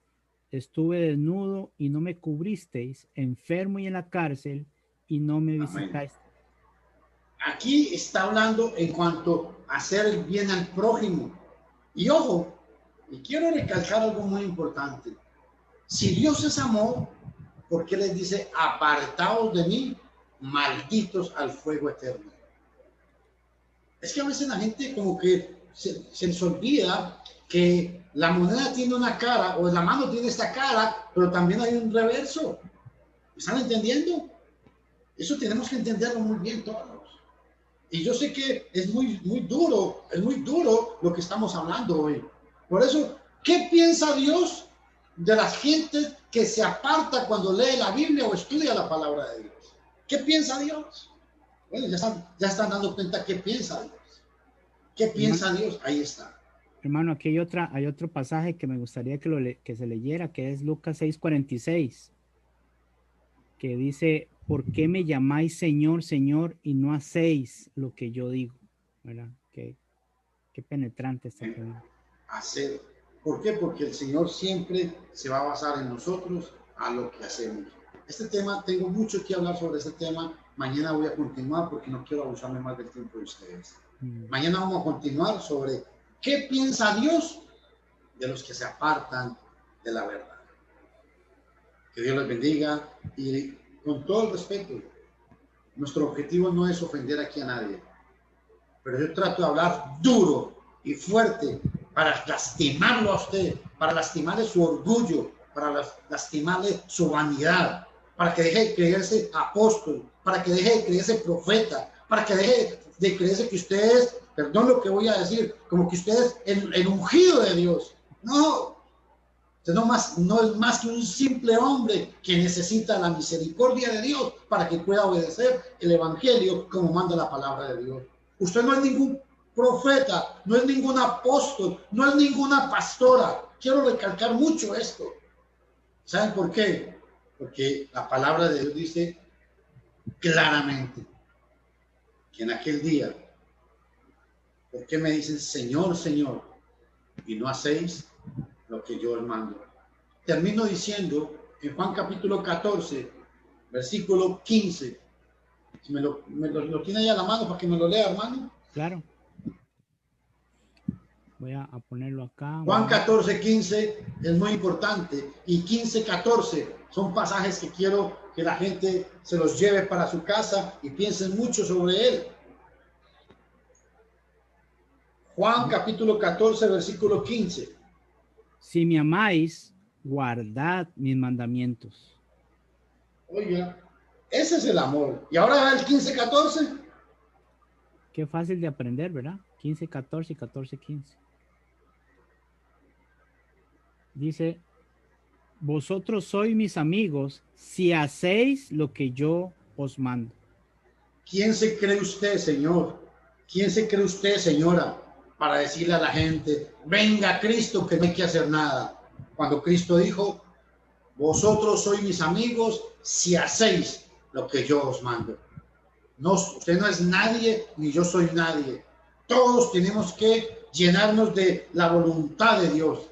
estuve desnudo y no me cubristeis, enfermo y en la cárcel y no me visitáis.
Aquí está hablando en cuanto a hacer el bien al prójimo. Y ojo, y quiero recalcar algo muy importante. Si Dios es amor, ¿por qué les dice apartaos de mí, malditos al fuego eterno? Es que a veces la gente como que se les olvida que la moneda tiene una cara o la mano tiene esta cara, pero también hay un reverso. ¿Están entendiendo? Eso tenemos que entenderlo muy bien todos. Y yo sé que es muy duro lo que estamos hablando hoy. Por eso, ¿qué piensa Dios de las gentes que se aparta cuando lee la Biblia o estudia la palabra de Dios? ¿Qué piensa Dios? Bueno, ya están dando cuenta qué piensa Dios. ¿Qué piensa Dios? Ahí está.
Hermano, aquí hay otro pasaje que me gustaría que se leyera, que es Lucas 6:46, que dice, ¿por qué me llamáis Señor, Señor, y no hacéis lo que yo digo? ¿Verdad? Qué penetrante esta pregunta.
Hacer. ¿Por qué? Porque el Señor siempre se va a basar en nosotros a lo que hacemos. Este tema, tengo mucho que hablar sobre este tema. Mañana voy a continuar porque no quiero abusarme más del tiempo de ustedes. Mañana vamos a continuar sobre qué piensa Dios de los que se apartan de la verdad. Que Dios les bendiga y con todo el respeto, nuestro objetivo no es ofender aquí a nadie, pero yo trato de hablar duro y fuerte para lastimarlo a usted, para lastimarle su orgullo, para lastimarle su vanidad, para que deje de creerse apóstol, para que deje de creerse profeta, para que deje de creerse que usted es, perdón lo que voy a decir, como que usted es el ungido de Dios. No, usted no es más que un simple hombre que necesita la misericordia de Dios para que pueda obedecer el evangelio como manda la palabra de Dios. Usted no es ningún profeta, no es ningún apóstol, no es ninguna pastora. Quiero recalcar mucho esto. ¿Saben por qué? Porque la palabra de Dios dice claramente que en aquel día, ¿por qué me dicen Señor, Señor, y no hacéis lo que yo os mando? Termino diciendo en Juan capítulo 14, versículo 15. Si me lo tiene ahí a la mano para que me lo lea, hermano.
Claro. Voy a ponerlo acá.
Juan 14, 15 es muy importante. Y 15, 14 son pasajes que quiero que la gente se los lleve para su casa y piensen mucho sobre él. Juan capítulo 14, versículo 15.
Si me amáis, guardad mis mandamientos.
Oiga, ese es el amor. Y ahora va el 15, 14.
Qué fácil de aprender, ¿verdad? 15, 14 y 14, 15. Dice, vosotros sois mis amigos si hacéis lo que yo os mando.
¿Quién se cree usted, señor? ¿Quién se cree usted, señora, para decirle a la gente, venga Cristo, que no hay que hacer nada? Cuando Cristo dijo, vosotros sois mis amigos si hacéis lo que yo os mando. No, usted no es nadie, ni yo soy nadie. Todos tenemos que llenarnos de la voluntad de Dios.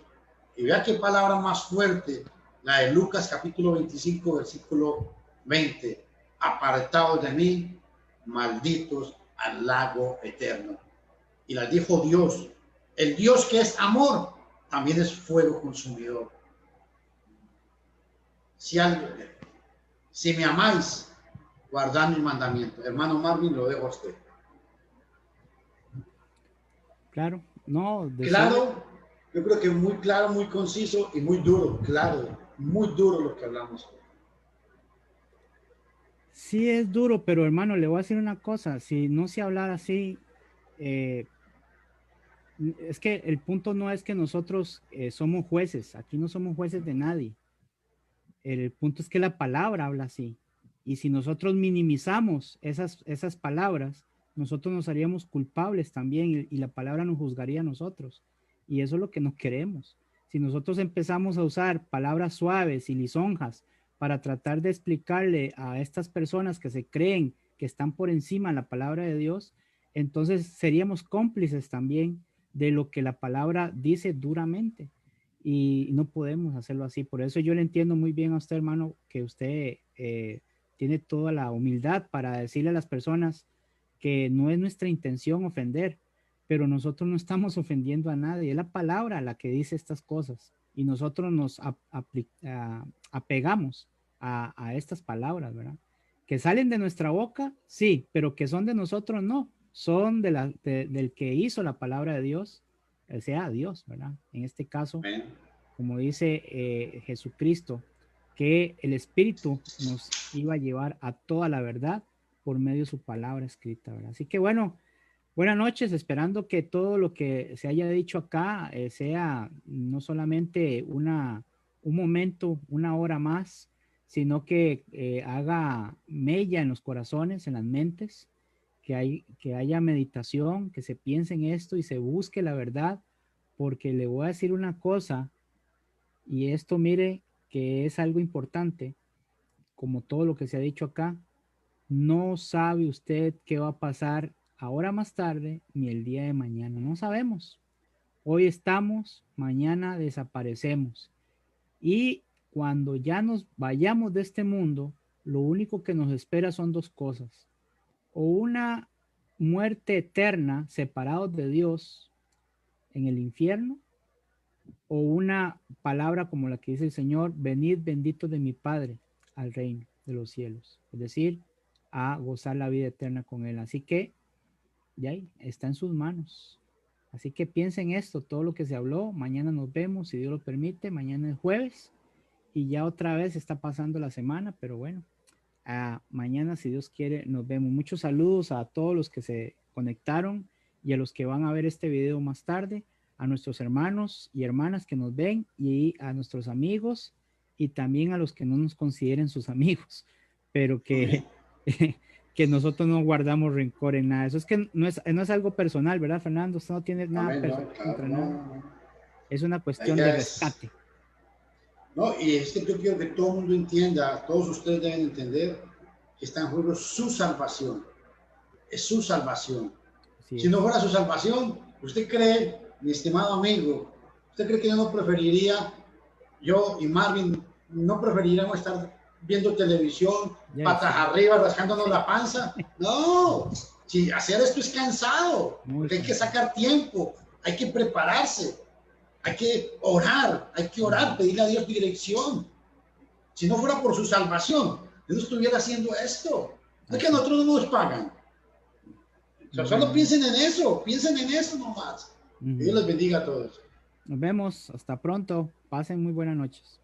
Y vea qué palabra más fuerte, la de Lucas capítulo 25, versículo 20. Apartados de mí, malditos al lago eterno. Y las dijo Dios. El Dios que es amor, también es fuego consumidor. Si me amáis, guardad mis mandamientos. Hermano Marvin, lo dejo a usted.
Claro, no.
Claro, yo creo que muy claro, muy conciso y muy duro. Claro, muy duro lo que hablamos.
Sí es duro, pero hermano, le voy a decir una cosa. Si no se hablara así, es que el punto no es que nosotros somos jueces. Aquí no somos jueces de nadie. El punto es que la palabra habla así. Y si nosotros minimizamos esas palabras, nosotros nos haríamos culpables también y la palabra nos juzgaría a nosotros. Y eso es lo que no queremos. Si nosotros empezamos a usar palabras suaves y lisonjas para tratar de explicarle a estas personas que se creen que están por encima de la palabra de Dios, entonces seríamos cómplices también de lo que la palabra dice duramente. Y no podemos hacerlo así. Por eso yo le entiendo muy bien a usted, hermano, que usted tiene toda la humildad para decirle a las personas que no es nuestra intención ofender, pero nosotros no estamos ofendiendo a nadie. Es la palabra la que dice estas cosas y nosotros nos apegamos a estas palabras, ¿verdad? Que salen de nuestra boca, sí, pero que son de nosotros, no. Son del que hizo la palabra de Dios, sea Dios, ¿verdad? En este caso, como dice Jesucristo, que el Espíritu nos iba a llevar a toda la verdad por medio de su palabra escrita, ¿verdad? Así que bueno, buenas noches, esperando que todo lo que se haya dicho acá sea no solamente un momento, una hora más, sino que haga mella en los corazones, en las mentes, que haya meditación, que se piense en esto y se busque la verdad, porque le voy a decir una cosa, y esto mire que es algo importante, como todo lo que se ha dicho acá, no sabe usted qué va a pasar ahora más tarde ni el día de mañana, no sabemos. Hoy estamos, mañana desaparecemos. Y cuando ya nos vayamos de este mundo, lo único que nos espera son dos cosas. O una muerte eterna separados de Dios en el infierno, o una palabra como la que dice el Señor, venid bendito de mi Padre al reino de los cielos, es decir, a gozar la vida eterna con Él. Así que ya está en sus manos. Así que piensen esto, todo lo que se habló. Mañana nos vemos, si Dios lo permite. Mañana es jueves y ya otra vez está pasando la semana, pero bueno, mañana, si Dios quiere, nos vemos. Muchos saludos a todos los que se conectaron y a los que van a ver este video más tarde, a nuestros hermanos y hermanas que nos ven y a nuestros amigos y también a los que no nos consideren sus amigos, pero que nosotros no guardamos rencor en nada. Eso es que no es algo personal, ¿verdad, Fernando? Usted no tiene nada personal contra nada. Es una cuestión de rescate.
No, y es que yo quiero que todo el mundo entienda, todos ustedes deben entender que está en juego su salvación. Es su salvación. Si no fuera su salvación, ¿usted cree, mi estimado amigo, usted cree que yo no preferiría, yo y Marvin, no preferiríamos estar viendo televisión, patas arriba, rascándonos la panza? No, si hacer esto es cansado, porque hay que sacar tiempo hay que prepararse, hay que orar, pedirle a Dios dirección. Si no fuera por su salvación, Dios estuviera haciendo esto. No es que a nosotros no nos pagan. O sea, solo piensen en eso nomás. Dios les bendiga a todos.
Nos vemos, hasta pronto. Pasen muy buenas noches.